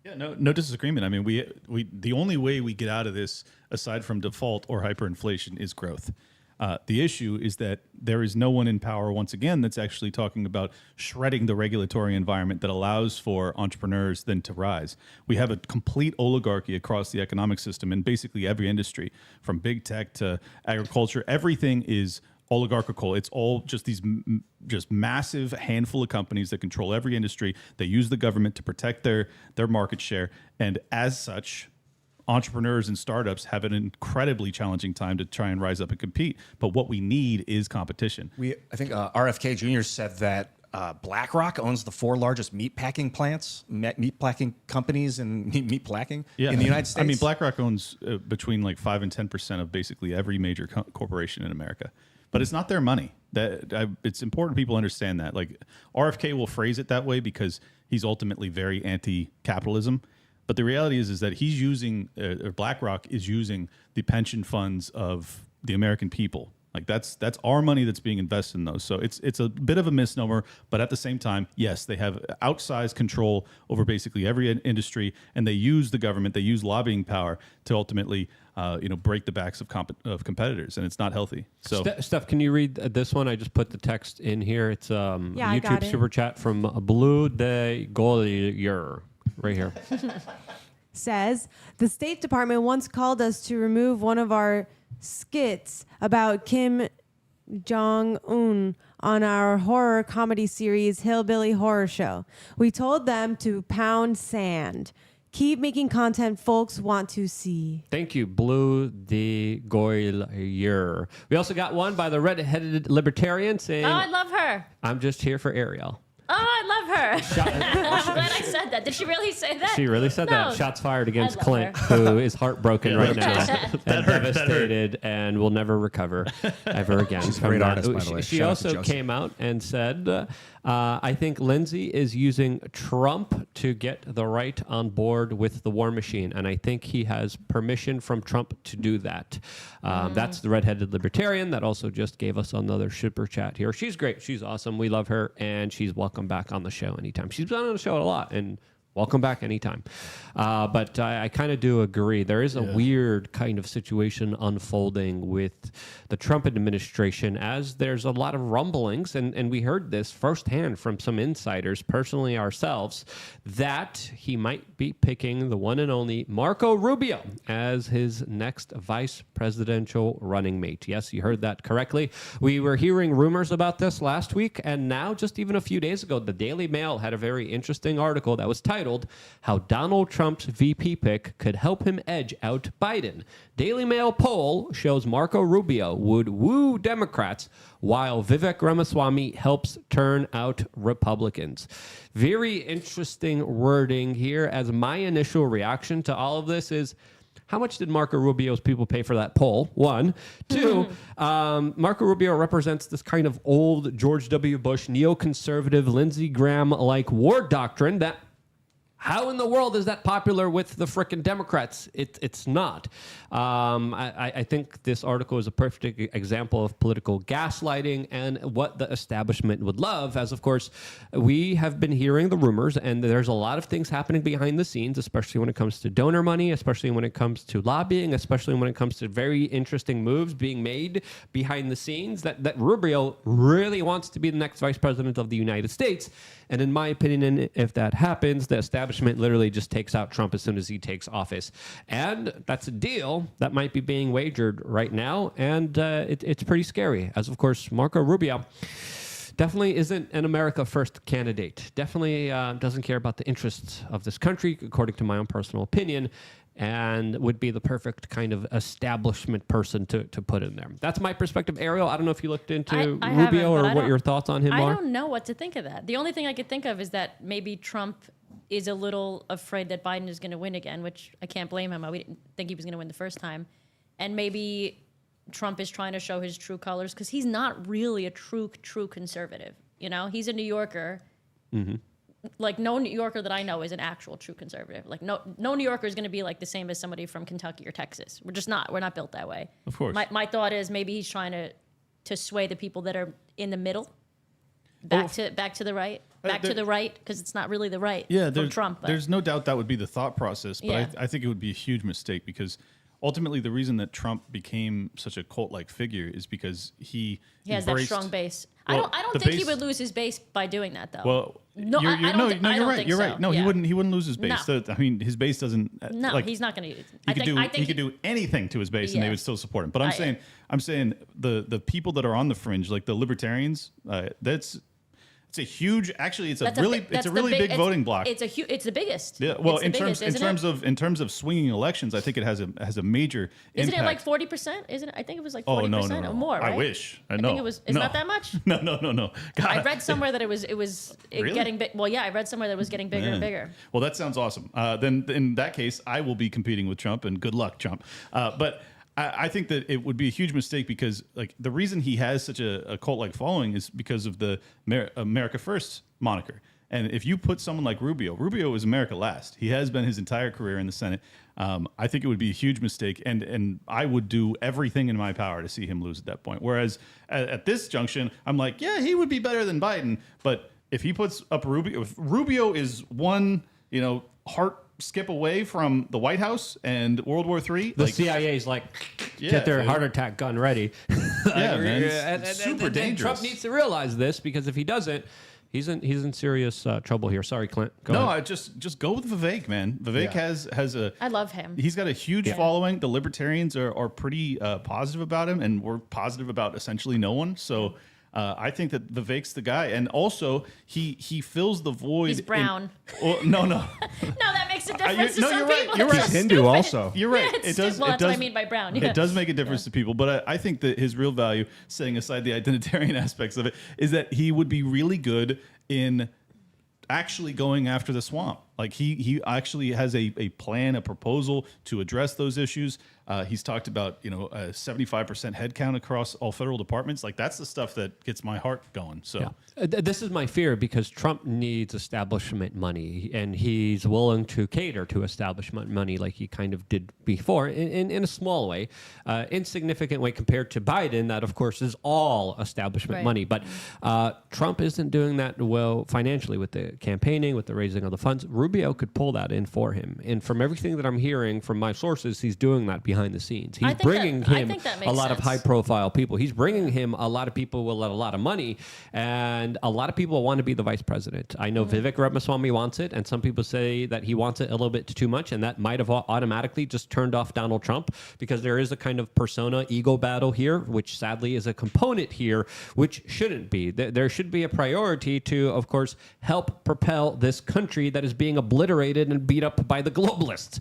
Yeah, no disagreement. I mean, we the only way we get out of this, aside from default or hyperinflation, is growth. The issue is that there is no one in power, once again, that's actually talking about shredding the regulatory environment that allows for entrepreneurs then to rise. We have a complete oligarchy across the economic system in basically every industry, from big tech to agriculture. Everything is oligarchical. It's all just these just massive handful of companies that control every industry. They use the government to protect their market share. And as such, entrepreneurs and startups have an incredibly challenging time to try and rise up and compete. But what we need is competition. I think RFK Jr. said that BlackRock owns the 4 largest meatpacking plants, meatpacking companies, and meatpacking in the United States. I mean, BlackRock owns between like 5 and 10% of basically every major corporation in America. But it's not their money. It's important people understand that. Like, RFK will phrase it that way because he's ultimately very anti-capitalism. But the reality is that he's using, or BlackRock is using the pension funds of the American people. Like that's our money that's being invested in those. So it's a bit of a misnomer, but at the same time, yes, they have outsized control over basically every industry, and they use the government, they use lobbying power to ultimately, break the backs of competitors, and it's not healthy. So, Steph, can you read this one? I just put the text in here. It's YouTube super chat from Blue de Golier right here. Says the State Department once called us to remove one of our skits about Kim Jong-un on our horror comedy series Hillbilly Horror Show. We told them to pound sand. Keep making content folks want to see. Thank you, Blue de Goyer. We also got one by the red-headed libertarian saying, Oh, I love her. I'm just here for Ariel. Oh, I love her. I'm glad I said that. Did she really say that? She really said that. Shots fired against love Clint, who is heartbroken right now and devastated and will never recover ever again. She's a great artist, by the way. She also came out and said, I think Lindsay is using Trump to get the right on board with the war machine, and I think he has permission from Trump to do that. That's the redheaded libertarian that also just gave us another super chat here. She's great. She's awesome. We love her, and she's welcome back on the show anytime. She's been on the show a lot, and welcome back anytime. But I kind of do agree. There is a weird kind of situation unfolding with the Trump administration, as there's a lot of rumblings, and we heard this firsthand from some insiders, personally ourselves, that he might be picking the one and only Marco Rubio as his next vice presidential running mate. Yes, you heard that correctly. We were hearing rumors about this last week, and now just even a few days ago, the Daily Mail had a very interesting article that was titled, How Donald Trump's VP pick Could Help Him Edge Out Biden. Daily Mail poll shows Marco Rubio would woo Democrats while Vivek Ramaswamy helps turn out Republicans. Very interesting wording here, as my initial reaction to all of this is, how much did Marco Rubio's people pay for that poll? 1. 2, Marco Rubio represents this kind of old George W. Bush neoconservative Lindsey Graham-like war doctrine that How in the world is that popular with the frickin' Democrats? It's not. I think this article is a perfect example of political gaslighting and what the establishment would love, as of course we have been hearing the rumors, and there's a lot of things happening behind the scenes, especially when it comes to donor money, especially when it comes to lobbying, especially when it comes to very interesting moves being made behind the scenes, that Rubio really wants to be the next vice president of the United States. And in my opinion, if that happens, the establishment literally just takes out Trump as soon as he takes office. And that's a deal that might be being wagered right now. And it's pretty scary, as of course, Marco Rubio definitely isn't an America First candidate. Definitely doesn't care about the interests of this country, according to my own personal opinion, and would be the perfect kind of establishment person to put in there. That's my perspective. Ariel, I don't know if you looked into Rubio or what your thoughts on him are. I don't know what to think of that. The only thing I could think of is that maybe Trump is a little afraid that Biden is going to win again, which I can't blame him. We didn't think he was going to win the first time. And maybe Trump is trying to show his true colors because he's not really a true conservative. You know, he's a New Yorker. Mm-hmm. Like, no New Yorker that I know is an actual true conservative. Like, no New Yorker is going to be like the same as somebody from Kentucky or Texas. We're just not. We're not built that way. Of course. My thought is maybe he's trying to sway the people that are in the middle back to the right, to the right, because it's not really the right for Trump. But. There's no doubt that would be the thought process, but Yeah. I think it would be a huge mistake because ultimately the reason that Trump became such a cult-like figure is because he has that strong base. Well, I don't think he would lose his base by doing that, though. Well, no, you're right. You're right. No, Yeah. he wouldn't lose his base. No. I mean, his base doesn't. No, like, he's not going to. He could do anything to his base, and they Yeah. would still support him. But I'm saying the people that are on the fringe, like the libertarians, it's a huge. Actually, it's a really big voting block. It's the biggest. Yeah. Well, It's in terms of swinging elections, I think it has a major Isn't impact. it like 40%? Isn't it? I think it was like 40% no. or more. Right? I wish. I think it was. It's not that much. No. God. I read somewhere that it was Really? getting big. Well, yeah, I read somewhere that it was getting bigger and bigger. Well, that sounds awesome. Then in that case, I will be competing with Trump, and good luck, Trump. But I think that it would be a huge mistake because, like, the reason he has such a cult-like following is because of the America First moniker. And if you put someone like Rubio is America last. He has been his entire career in the Senate. I think it would be a huge mistake, and I would do everything in my power to see him lose at that point. Whereas at this junction, I'm like, yeah, he would be better than Biden. But if he puts up Rubio, if Rubio is one, heart skip away from the White House and World War III, The CIA's like, get their heart attack gun ready. Yeah, man, and super dangerous. Trump needs to realize this, because if he doesn't, he's in serious trouble here. Sorry, Clint. Go ahead. I just go with Vivek, man. Vivek has a. I love him. He's got a huge following. The libertarians are pretty positive about him, and we're positive about essentially no one. So I think that Vivek's the guy, and also he fills the void. He's brown. No. No, that makes a difference to some you're right. people. You're It's right. just Hindu stupid. also. You're right. Yeah, it's It does. stupid. Well, it that's does, what I mean by brown. Yeah. It does make a difference to people, but I think that his real value, setting aside the identitarian aspects of it, is that he would be really good in actually going after the swamp. Like he actually has a plan, a proposal to address those issues. He's talked about a 75% headcount across all federal departments. Like, that's the stuff that gets my heart going. So this is my fear, because Trump needs establishment money, and he's willing to cater to establishment money like he kind of did before, in a small way, insignificant way compared to Biden. That, of course, is all establishment money. But Trump isn't doing that well financially with the campaigning, with the raising of the funds. Rubio could pull that in for him. And from everything that I'm hearing from my sources, he's doing that behind the scenes. He's bringing him a lot of high-profile people. He's bringing him a lot of people with a lot of money, and a lot of people want to be the vice president. I know Vivek Ramaswamy wants it, and some people say that he wants it a little bit too much, and that might have automatically just turned off Donald Trump, because there is a kind of persona ego battle here, which sadly is a component here, which shouldn't be. There should be a priority to, of course, help propel this country that is being obliterated and beat up by the globalists.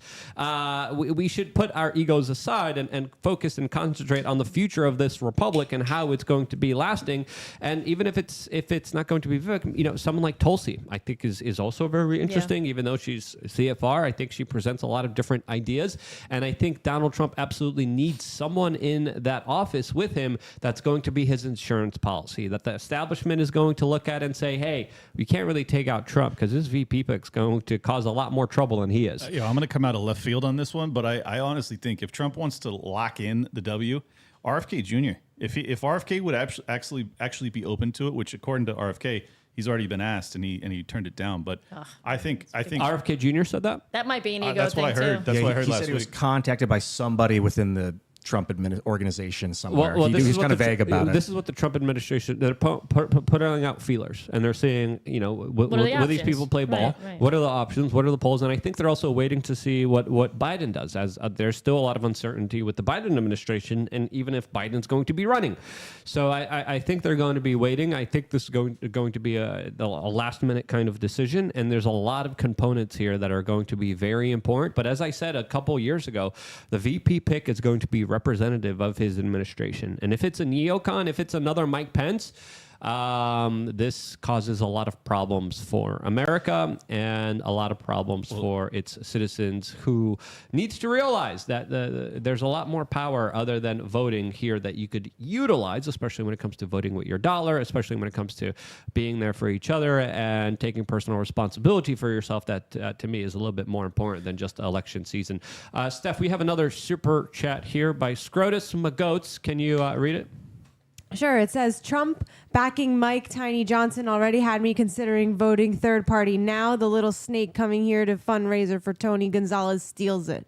We should put our egos aside and focus and concentrate on the future of this republic and how it's going to be lasting. And even if it's not going to be Vivek, someone like Tulsi, I think is also very interesting. Even though she's CFR, I think she presents a lot of different ideas. And I think Donald Trump absolutely needs someone in that office with him that's going to be his insurance policy, that the establishment is going to look at and say, hey, we can't really take out Trump because his VP pick is going to cause a lot more trouble than he is. I'm going to come out of left field on this one, but I honestly think if Trump wants to lock in the W, RFK Jr. If RFK would actually be open to it, which according to RFK, he's already been asked and he turned it down. But I think RFK Jr. said that. That might be an ego that's thing what I heard. too. That's what I heard he last said he was week. contacted by somebody within the Trump organization somewhere. Well, He's kind of vague about it. This is what the Trump administration, they're putting out feelers, and they're saying, will these people play ball? Right. What are the options? What are the polls? And I think they're also waiting to see what Biden does, as there's still a lot of uncertainty with the Biden administration, and even if Biden's going to be running. So I think they're going to be waiting. I think this is going to be a last minute kind of decision, and there's a lot of components here that are going to be very important. But as I said a couple years ago, the VP pick is going to be representative of his administration. And if it's a neocon, if it's another Mike Pence, this causes a lot of problems for America and a lot of problems for its citizens, who needs to realize that there's a lot more power other than voting here that you could utilize, especially when it comes to voting with your dollar, especially when it comes to being there for each other and taking personal responsibility for yourself. That to me is a little bit more important than just election season. Steph, we have another super chat here by Scrotus Magoats. Can you read it? Sure. It says, Trump backing Mike Tiny Johnson already had me considering voting third party. Now the little snake coming here to fundraiser for Tony Gonzalez steals it.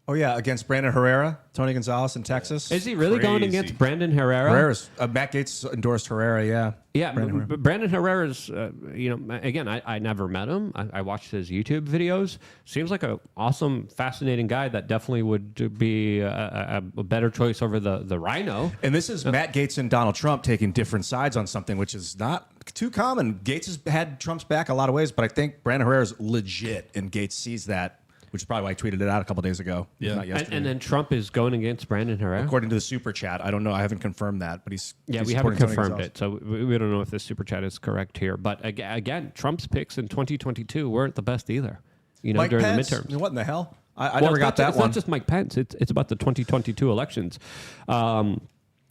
Oh, yeah, against Brandon Herrera, Tony Gonzalez in Texas. Is he really going against Brandon Herrera? Herrera's, Matt Gaetz endorsed Herrera, yeah. Yeah, Brandon Herrera's, again, I never met him. I watched his YouTube videos. Seems like an awesome, fascinating guy that definitely would be a better choice over the Rhino. And this is Matt Gaetz and Donald Trump taking different sides on something, which is not too common. Gaetz has had Trump's back a lot of ways, but I think Brandon Herrera's legit, and Gaetz sees that, which is probably why I tweeted it out a couple days ago. Yeah. Not yesterday. And then Trump is going against Brandon Herrera? According to the super chat. I don't know. I haven't confirmed that, but he's we haven't supporting Tony confirmed Gonzalez. it, so we don't know if this super chat is correct here. But again, Trump's picks in 2022 weren't the best either. Mike during Pence? the midterms. What in the hell? I never got that it's one. not just Mike Pence. It's about the 2022 elections.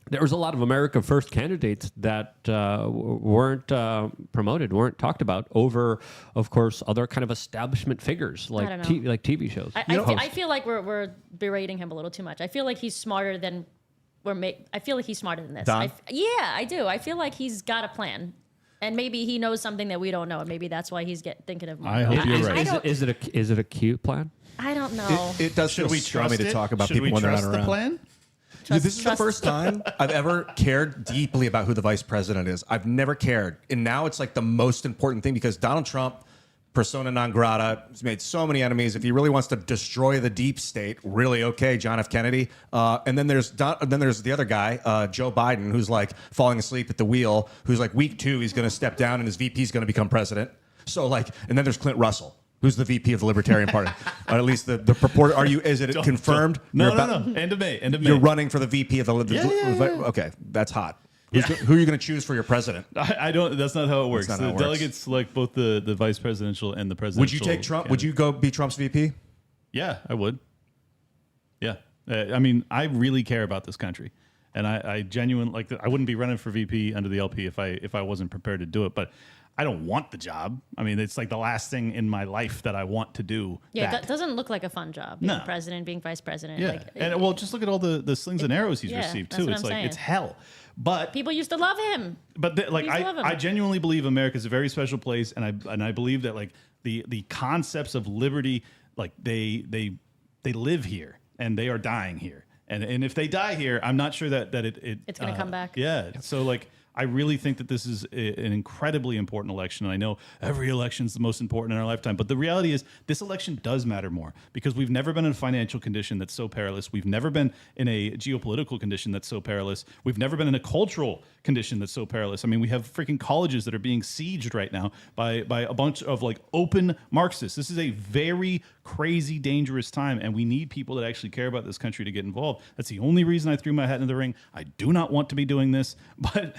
There was a lot of America First candidates that weren't promoted, weren't talked about over, of course, other kind of establishment figures like TV shows. I feel like we're berating him a little too much. I feel like he's smarter than I feel like he's smarter than this. Don? I do. I feel like he's got a plan. And maybe he knows something that we don't know, and maybe that's why he's thinking of more. I hope you're right. Is it a cute plan? I don't know. It does feel scrummy to talk about people when they're not around. the plan? This is the first time I've ever cared deeply about who the vice president is. I've never cared. And now it's like the most important thing, because Donald Trump, persona non grata, has made so many enemies. If he really wants to destroy the deep state, really, okay, John F. Kennedy. And then there's the other guy, Joe Biden, who's like falling asleep at the wheel, who's like week 2, he's going to step down and his VP is going to become president. So like, and then there's Clint Russell, who's the VP of the Libertarian Party, or at least the purport. Is it confirmed? No. End of May. You're running for the VP of the Okay, that's hot. Who are you going to choose for your president? I don't. That's not how it works. That's The not how it works. delegates select both the vice presidential and the presidential. Would you take Trump? Would you go be Trump's VP? Yeah, I would. Yeah, I mean, I really care about this country, and I genuinely I wouldn't be running for VP under the LP if I wasn't prepared to do it, but. I don't want the job. I mean, it's like the last thing in my life that I want to do. Yeah, that doesn't look like a fun job. Being No. president, being vice president. Yeah, and just look at all the slings and arrows he's Yeah, received that's too. what It's I'm like saying. it's hell. But people used to love him. But Used to love him. I genuinely believe America is a very special place, and I believe that like the concepts of liberty, like they live here and they are dying here, and if they die here, I'm not sure that It's gonna come back. Yeah, so like. I really think that this is an incredibly important election. And I know every election is the most important in our lifetime. But the reality is this election does matter more because we've never been in a financial condition that's so perilous. We've never been in a geopolitical condition that's so perilous. We've never been in a cultural condition that's so perilous. I mean, we have freaking colleges that are being sieged right now by a bunch of like open Marxists. This is a very crazy, dangerous time. And we need people that actually care about this country to get involved. That's the only reason I threw my hat in the ring. I do not want to be doing this, but...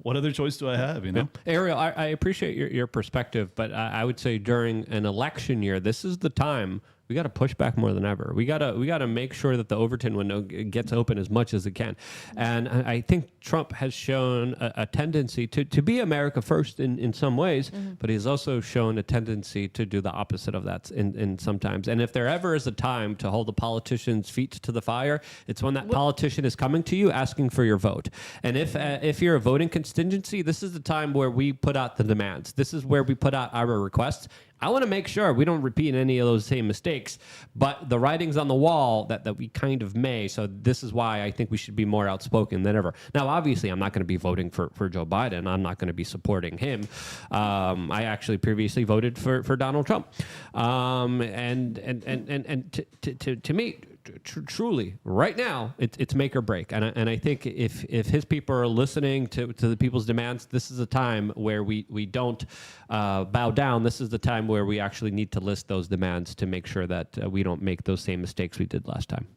what other choice do I have, you know? Ariel, I appreciate your perspective, but I would say during an election year, this is the time we got to push back more than ever. We got to make sure that the Overton window gets open as much as it can. And I think Trump has shown a tendency to be America first in some ways, but he's also shown a tendency to do the opposite of that in sometimes. And if there ever is a time to hold a politician's feet to the fire, it's when that politician is coming to you asking for your vote. And if you're a voting contingency, this is the time where we put out the demands. This is where we put out our requests. I want to make sure we don't repeat any of those same mistakes, but the writing's on the wall that we kind of may. So this is why I think we should be more outspoken than ever. Now, obviously, I'm not going to be voting for Joe Biden. I'm not going to be supporting him. I actually previously voted for Donald Trump. And to me, truly, right now, it's make or break. And I think if his people are listening to the people's demands, this is a time where we don't bow down. This is the time where we actually need to list those demands to make sure that we don't make those same mistakes we did last time.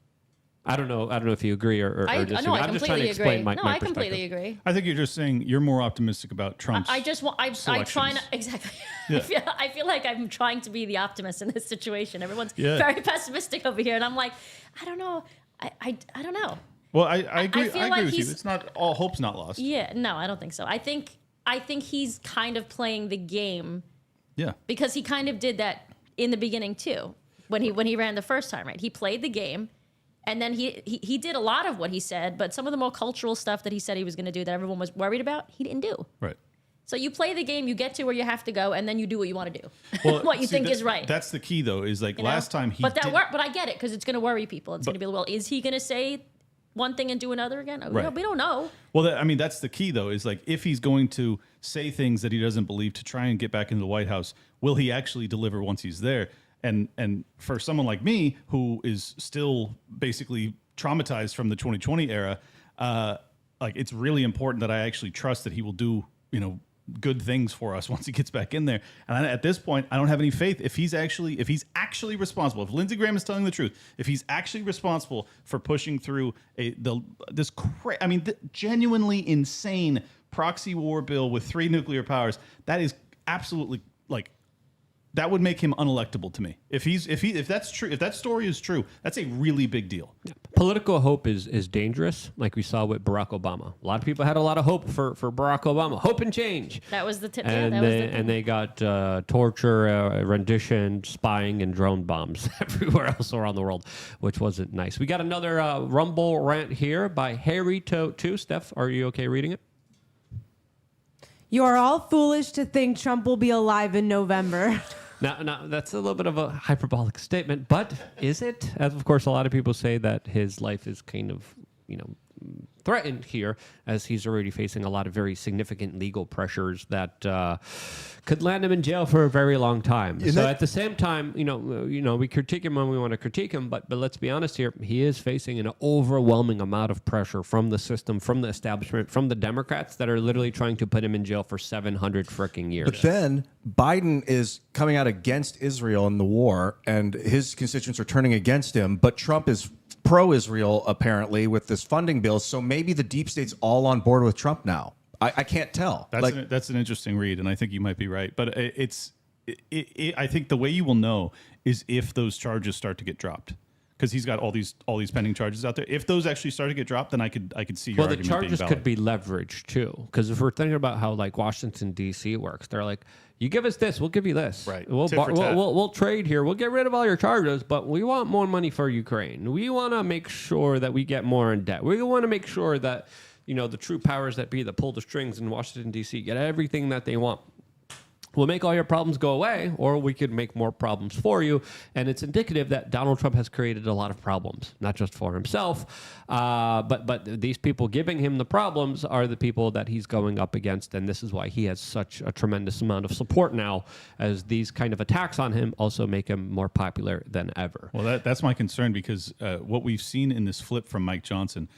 I don't know if you agree or disagree. No, I I'm just trying to completely explain agree. my I perspective. completely agree. I think you're just saying you're more optimistic about Trump's. I try selections. not exactly. Yeah. I feel like I'm trying to be the optimist in this situation. Everyone's Yeah. very pessimistic over here, and I'm like, I don't know. I don't know. Well, I agree. feel I like agree with you. he's- It's not all hope's not lost. Yeah, no, I don't think so. I think he's kind of playing the game Yeah. because he kind of did that in the beginning too. When he ran the first time, right? He played the game, and then he did a lot of what he said, but some of the more cultural stuff that he said he was going to do that everyone was worried about, he didn't do. Right. So you play the game, you get to where you have to go, and then you do what you want to do, Well, what you see, think is right. That's the key, though. Is like you know? last time he. But did, but I get it because it's going to worry people. It's going to be well, is he going to say one thing and do another again? Right. We don't know. Well, I mean, that's the key, though. Is like if he's going to say things that he doesn't believe to try and get back into the White House, will he actually deliver once he's there? And for someone like me who is still basically traumatized from the 2020 era, like it's really important that I actually trust that he will do, good things for us once he gets back in there. And at this point, I don't have any faith if he's actually responsible. If Lindsey Graham is telling the truth, if he's actually responsible for pushing through genuinely insane proxy war bill with 3 nuclear powers, that is absolutely that would make him unelectable to me. If that's true, if that story is true, that's a really big deal. Political hope is dangerous, like we saw with Barack Obama. A lot of people had a lot of hope for Barack Obama. Hope and change. That was the tip. And they got torture, rendition, spying, and drone bombs everywhere else around the world, which wasn't nice. We got another Rumble rant here by Harry Tote 2. Steph, are you okay reading it? You are all foolish to think Trump will be alive in November. Now, that's a little bit of a hyperbolic statement, but is it? As of course, a lot of people say that his life is kind of, threatened here, as he's already facing a lot of very significant legal pressures that could land him in jail for a very long time. At the same time, we critique him when we want to critique him, but let's be honest here, he is facing an overwhelming amount of pressure from the system, from the establishment, from the Democrats that are literally trying to put him in jail for 700 fricking years. But then Biden is coming out against Israel in the war, and his constituents are turning against him, but Trump is pro-Israel, apparently, with this funding bill. So maybe the deep state's all on board with Trump now. I can't tell. That's an interesting read, and I think you might be right. But I think the way you will know is if those charges start to get dropped, because he's got all these pending charges out there. If those actually start to get dropped, then I could see your argument being valid. The charges could be leveraged too, because if we're thinking about how Washington D.C. works, they're like, you give us this, we'll give you this. Right. We'll trade here. We'll get rid of all your charges, but we want more money for Ukraine. We want to make sure that we get more in debt. We want to make sure that the true powers that be that pull the strings in Washington D.C. get everything that they want. We'll make all your problems go away, or we could make more problems for you. And it's indicative that Donald Trump has created a lot of problems, not just for himself, but these people giving him the problems are the people that he's going up against. And this is why he has such a tremendous amount of support now, as these kind of attacks on him also make him more popular than ever. Well, that's my concern, because what we've seen in this flip from Mike Johnson,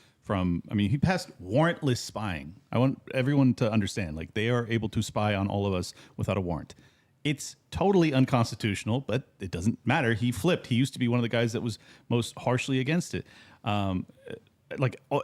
he passed warrantless spying. I want everyone to understand, they are able to spy on all of us without a warrant. It's totally unconstitutional, but it doesn't matter. He flipped. He used to be one of the guys that was most harshly against it.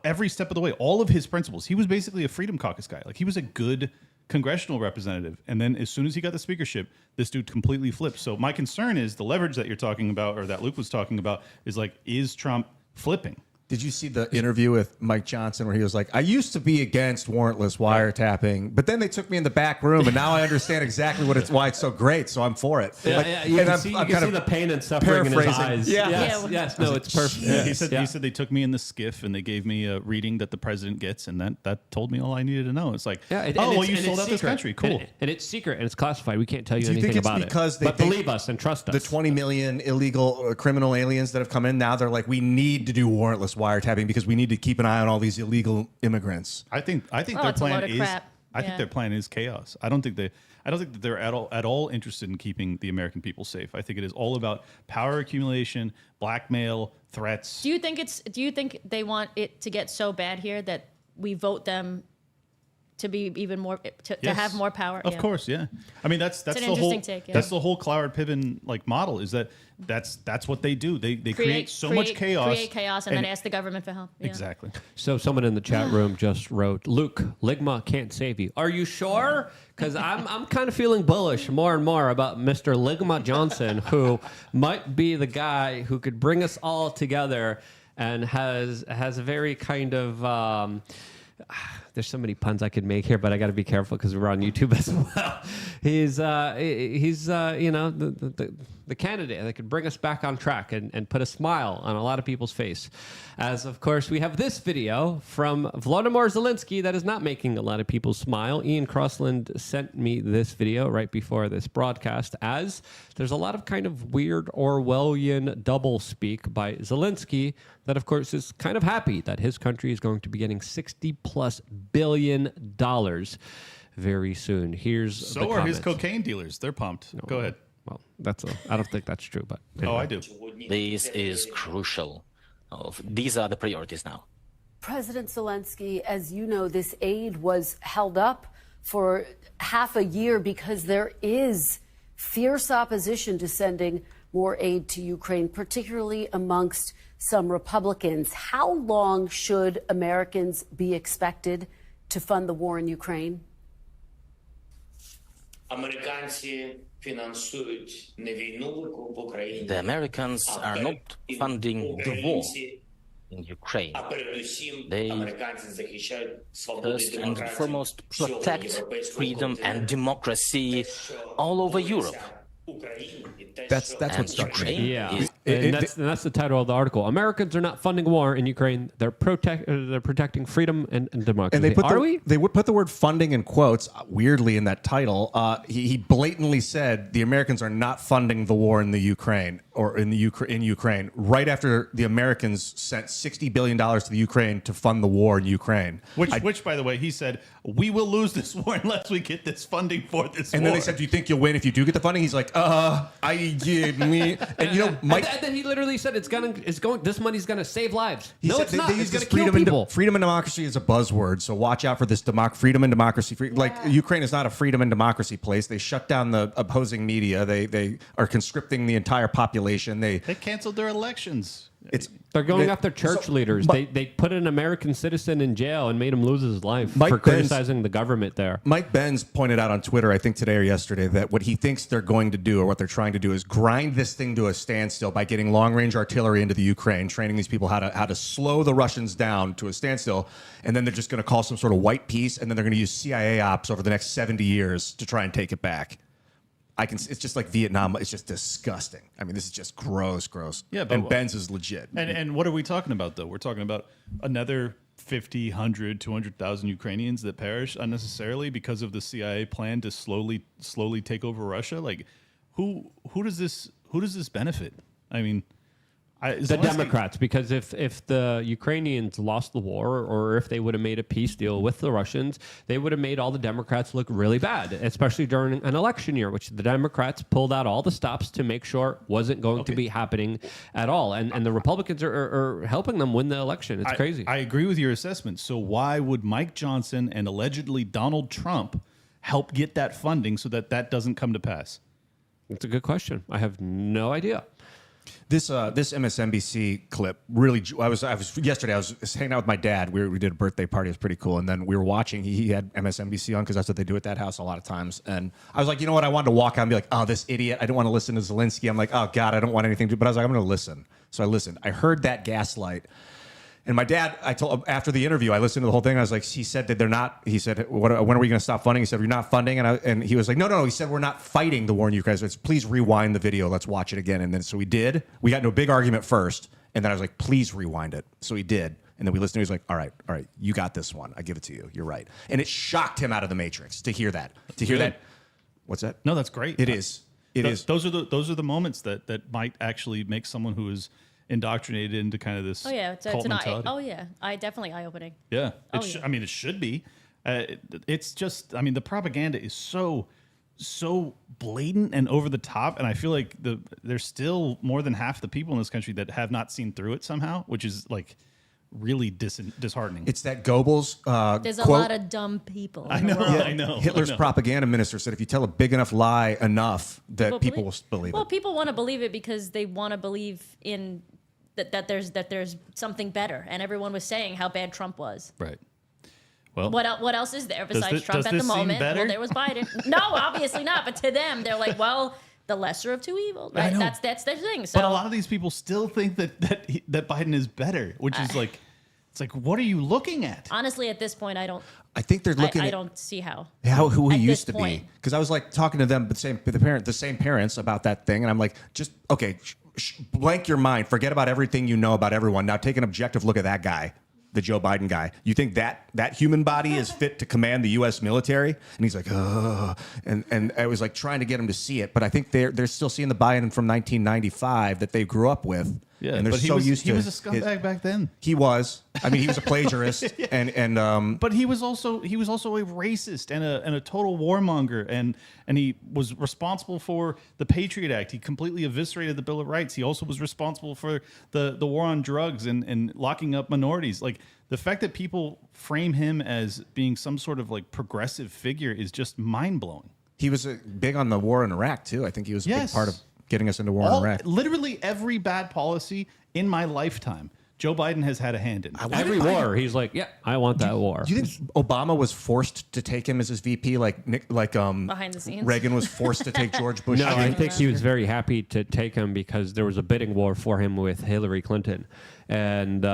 Every step of the way, all of his principles. He was basically a Freedom Caucus guy. He was a good congressional representative. And then as soon as he got the speakership, this dude completely flipped. So my concern is the leverage that you're talking about, or that Luke was talking about, is like, is Trump flipping? Did you see the interview with Mike Johnson where he was like, I used to be against warrantless wiretapping, but then they took me in the back room, and now I understand exactly why it's so great, so I'm for it. You can see the pain and suffering in his eyes. Yes, no, it's perfect. Yeah, he said they took me in the skiff and they gave me a reading that the president gets, and that told me all I needed to know. It's like, you sold out this country. Cool. And it's secret and it's classified. We can't tell you anything about it. But believe us and trust us. The 20 million illegal criminal aliens that have come in, now they're like, we need to do warrantless wiretapping because we need to keep an eye on all these illegal immigrants. I think their plan is I think their plan is chaos. I don't think that they're at all interested in keeping the American people safe. I think it is all about power accumulation, blackmail, threats. Do you think they want it to get so bad here that we vote them to be even more to have more power? Of course, yeah. I mean that's the whole take, that's the whole Cloward Piven model, is that's what they do. They create so much chaos. Create chaos and then ask the government for help. Yeah. Exactly. So someone in the chat room just wrote, Luke, Ligma can't save you. Are you sure? Because I'm kind of feeling bullish more and more about Mr. Ligma Johnson, who might be the guy who could bring us all together and has a very kind of there's so many puns I could make here, but I got to be careful because we're on YouTube as well. He's the candidate that could bring us back on track and put a smile on a lot of people's face. As, of course, we have this video from Volodymyr Zelenskyy that is not making a lot of people smile. Ian Crossland sent me this video right before this broadcast, as there's a lot of kind of weird Orwellian doublespeak by Zelenskyy that, of course, is kind of happy that his country is going to be getting $60+ billion very soon. Here's so are his cocaine dealers. They're pumped. No, Go ahead. Well, I don't think that's true, but anyway. Oh, I do. This is crucial. These are the priorities now. President Zelenskyy, as you know, this aid was held up for half a year because there is fierce opposition to sending more aid to Ukraine, particularly amongst some Republicans. How long should Americans be expected to fund the war in Ukraine? The Americans are not funding the war in Ukraine. They first and foremost protect freedom and democracy all over Europe. That's what struck me. Yeah, and that's the title of the article. Americans are not funding war in Ukraine. They're protecting freedom and democracy. And they would put the word funding in quotes, weirdly, in that title. He blatantly said the Americans are not funding the war in the Ukraine in Ukraine right after the Americans sent $60 billion to the Ukraine to fund the war in Ukraine. Which, by the way, he said, we will lose this war unless we get this funding for this war. And then they said, do you think you'll win if you do get the funding? He's like, and Mike. And then he literally said this money's gonna save lives. It's not. It's gonna kill people. Freedom and democracy is a buzzword, so watch out for this freedom and democracy. Ukraine is not a freedom and democracy place. They shut down the opposing media. They are conscripting the entire population. They canceled their elections. They're going after church leaders. They put an American citizen in jail and made him lose his life for criticizing the government there. Mike Benz pointed out on Twitter, I think today or yesterday, that what he thinks they're going to do, or what they're trying to do, is grind this thing to a standstill by getting long-range artillery into the Ukraine, training these people how to slow the Russians down to a standstill, and then they're just going to call some sort of white peace, and then they're going to use CIA ops over the next 70 years to try and take it back. It's just like Vietnam. It's just disgusting. I mean, this is just gross. Yeah, and Benz is legit. And what are we talking about, though? We're talking about another 50, 100, 200,000 Ukrainians that perish unnecessarily because of the CIA plan to slowly take over Russia. Like, who does this benefit? I mean, the Democrats, because if the Ukrainians lost the war, or if they would have made a peace deal with the Russians, they would have made all the Democrats look really bad, especially during an election year, which the Democrats pulled out all the stops to make sure wasn't going to be happening at all. And the Republicans are helping them win the election. It's crazy. I agree with your assessment. So why would Mike Johnson and allegedly Donald Trump help get that funding so that doesn't come to pass? It's a good question. I have no idea. This MSNBC clip really. I was yesterday. I was hanging out with my dad. We did a birthday party. It was pretty cool. And then we were watching. He had MSNBC on because that's what they do at that house a lot of times. And I was like, you know what? I wanted to walk out and be like, oh, this idiot. I didn't want to listen to Zelenskyy. I'm like, oh God, I don't want anything to do. But I was like, I'm going to listen. So I listened. I heard that gaslight. And my dad, I told him after the interview, I listened to the whole thing. I was like, he said that they're not. He said, when are we going to stop funding? He said, you're not funding. And he was like, no. He said, we're not fighting the war in Ukraine. So please rewind the video. Let's watch it again. And then so we did. We got into a big argument first. And then I was like, please rewind it. So he did. And then we listened. He was like, all right, you got this one. I give it to you. You're right. And it shocked him out of the Matrix to hear that. What's that? No, that's great. It is. Those are the moments that might actually make someone who is indoctrinated into kind of this cult mentality. Definitely eye-opening. Yeah. I mean, it should be. It's just, I mean, the propaganda is so blatant and over the top, and I feel like there's still more than half the people in this country that have not seen through it somehow, which is like really disheartening. It's that Goebbels there's quote. A lot of dumb people. I know. Hitler's propaganda minister said if you tell a big enough lie enough that people will believe it. Well, people want to believe it because they want to believe in that there's something better, and everyone was saying how bad Trump was. Right. Well, what else is there besides Trump at the moment? Well, there was Biden. No, obviously not. But to them, they're like, well, the lesser of two evils, right? That's their thing. So, but a lot of these people still think that Biden is better, which is like, it's like, what are you looking at? Honestly, at this point, I think they're looking. I don't see how who he used to be, because I was like talking to them, the same parents about that thing, and I'm like, just okay. Blank your mind. Forget about everything you know about everyone. Now take an objective look at that guy, the Joe Biden guy. You think that human body is fit to command the U.S. military? And he's like, and I was like trying to get him to see it, but I think they're still seeing the Biden from 1995 that they grew up with. Yeah, and they're but he was a scumbag back then. He was. I mean, he was a plagiarist, But he was also a racist and a total warmonger, and he was responsible for the Patriot Act. He completely eviscerated the Bill of Rights. He also was responsible for the war on drugs and locking up minorities. Like, the fact that people frame him as being some sort of like progressive figure is just mind blowing. He was big on the war in Iraq too. I think he was a big part of getting us into war in Iraq. Literally every bad policy in my lifetime, Joe Biden has had a hand in. Every war, he's like, yeah, I want that war. Do you think Obama was forced to take him as his VP, like behind the scenes? Reagan was forced to take George Bush? No, I think he was very happy to take him because there was a bidding war for him with Hillary Clinton. And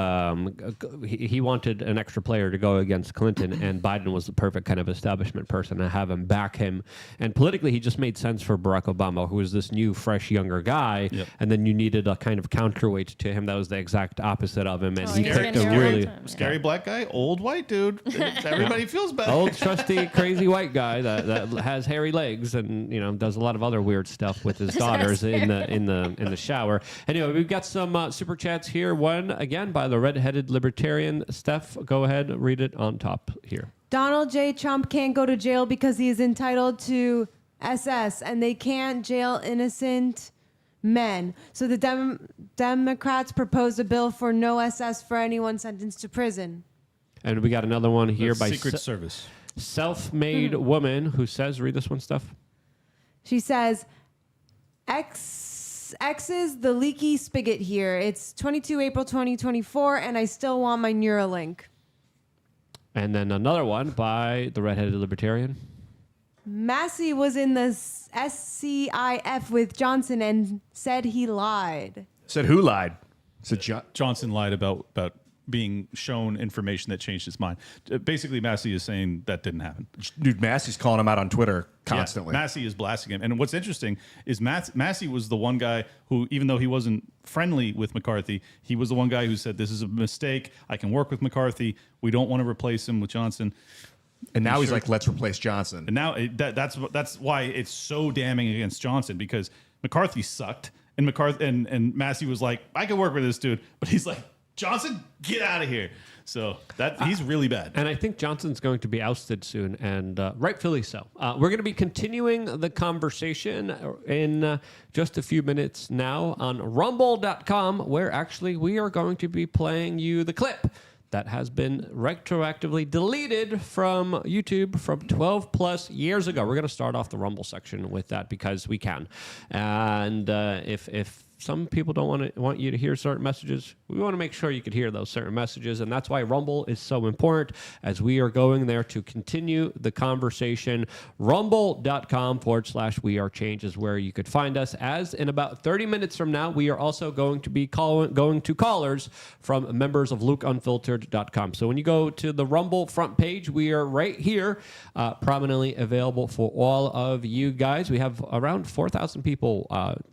he wanted an extra player to go against Clinton, and Biden was the perfect kind of establishment person to have him back him. And politically, he just made sense for Barack Obama, who was this new, fresh, younger guy. Yep. And then you needed a kind of counterweight to him that was the exact opposite of him. And he picked a really scary black guy, old white dude. Everybody feels bad. Old, trusty, crazy white guy that has hairy legs and does a lot of other weird stuff with his daughters in the shower. Anyway, we've got some super chats here. One again by the redheaded libertarian. Steph, go ahead, read it on top here. Donald J. Trump can't go to jail because he is entitled to SS, and they can't jail innocent men. So the Democrats proposed a bill for no SS for anyone sentenced to prison. And we got another one here by Secret Service. Self-made woman who says, read this one, Steph. She says, X is the leaky spigot here. It's 22 April 2024, and I still want my Neuralink. And then another one by the redheaded libertarian. Massey was in the SCIF with Johnson and said he lied. Said who lied? Said Johnson lied about being shown information that changed his mind. Basically, Massey is saying that didn't happen. Dude, Massey's calling him out on Twitter constantly. Yeah, Massey is blasting him. And what's interesting is Massey was the one guy who, even though he wasn't friendly with McCarthy, he was the one guy who said, this is a mistake. I can work with McCarthy. We don't want to replace him with Johnson. And now he's like, let's replace Johnson. And now that's why it's so damning against Johnson, because McCarthy sucked. And and Massey was like, I can work with this dude. But he's like, Johnson, get out of here. So he's really bad. And I think Johnson's going to be ousted soon, and rightfully so. We're going to be continuing the conversation in just a few minutes now on rumble.com, where actually we are going to be playing you the clip that has been retroactively deleted from YouTube from 12 plus years ago. We're going to start off the Rumble section with that because we can. And if some people don't want you to hear certain messages, we want to make sure you could hear those certain messages, and that's why Rumble is so important as we are going there to continue the conversation. Rumble.com/wearechange is where you could find us. As in about 30 minutes from now, we are also going to be going to callers from members of LukeUnfiltered.com. So when you go to the Rumble front page, we are right here, prominently available for all of you guys. We have around 4,000 people,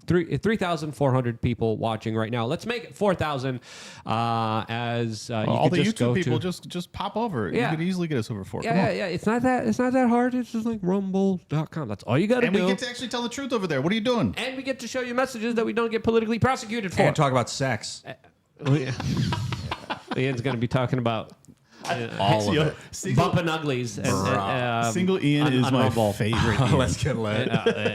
3,400 people watching right now. Let's make it 4,000 as all the just YouTube people just pop over. Yeah. You could easily get us over 4. Yeah. It's not that hard. It's just like rumble.com. That's all you got to do. And we get to actually tell the truth over there. What are you doing? And we get to show you messages that we don't get politically prosecuted for. And talk about sex. Ian's going to be talking about all of it. Bumping uglies. Single Ian is my Rumble. favorite. Ian. Let's get lit.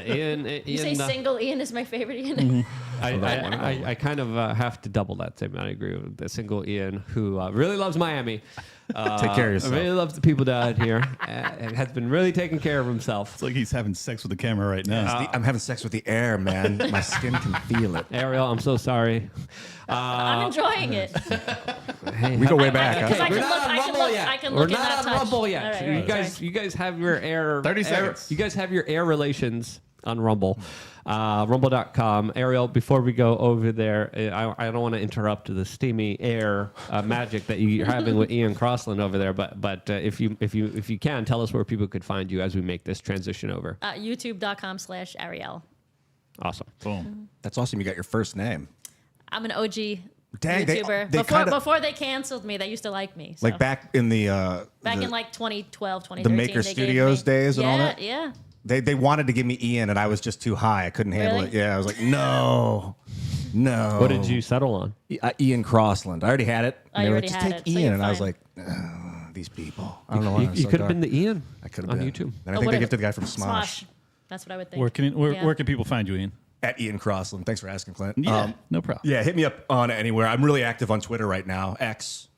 Ian, You say single Ian is my favorite Ian? I kind of have to double that statement. I agree with the single Ian who really loves Miami. Take care of yourself. Really loves the people down here. And has been really taking care of himself. It's like he's having sex with the camera right now. I'm having sex with the air, man. My skin can feel it. Ariel, I'm so sorry. I'm enjoying it. Hey, we go way back. Because I We're can not look, on I can Rumble look, yet. I can We're look and not not on touch. Rumble yet. All right, You guys have your air. 30 seconds. You guys have your air relations on Rumble. Rumble.com. Ariel, before we go over there, I don't want to interrupt the steamy air magic that you're having with Ian Crossland over there, but if you can, tell us where people could find you as we make this transition over. YouTube.com/Ariel. Awesome. Boom. That's awesome. You got your first name. I'm an OG Dang, YouTuber. Before they canceled me, they used to like me. So. Like back in the in like 2012, 2013. the Maker they Studios gave me, days and all that? Yeah. They wanted to give me Ian, and I was just too high. I couldn't handle Really? it. Yeah, I was like, no. What did you settle on? Ian Crossland. I already had it. Oh, And you they were already like, just had take it, so Ian. you're And I was fine. like, these people. I don't know why. You could have been the Ian. I could have on been. YouTube. And I think they gifted the guy from Smosh. That's what I would think. Where can people find you, Ian? At Ian Crossland. Thanks for asking, Clint. Yeah, no problem. Yeah, hit me up on anywhere. I'm really active on Twitter right now. X.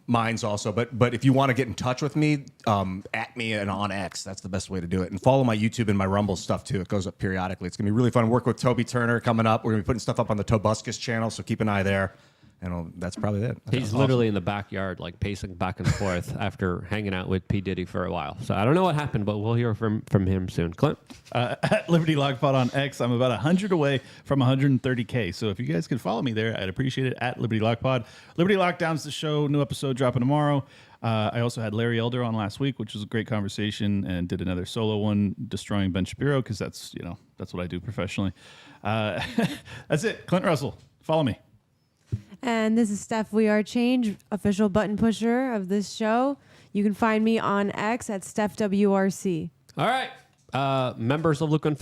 Mine's also. But if you want to get in touch with me, at me and on X. That's the best way to do it. And follow my YouTube and my Rumble stuff too. It goes up periodically. It's gonna be really fun. Work with Toby Turner coming up. We're gonna be putting stuff up on the Tobuscus channel, so keep an eye there. And that's probably it. He's literally in the backyard, like pacing back and forth after hanging out with P. Diddy for a while. So I don't know what happened, but we'll hear from him soon. Clint? At Liberty Lock Pod on X, I'm about 100 away from 130K. So if you guys could follow me there, I'd appreciate it. At Liberty Lock Pod. Liberty Lockdown's the show. New episode dropping tomorrow. I also had Larry Elder on last week, which was a great conversation, and did another solo one, destroying Ben Shapiro, because that's what I do professionally. That's it. Clint Russell. Follow me. And this is Steph We Are Change, official button pusher of this show. You can find me on X at StephWRC. All right. Members of Luke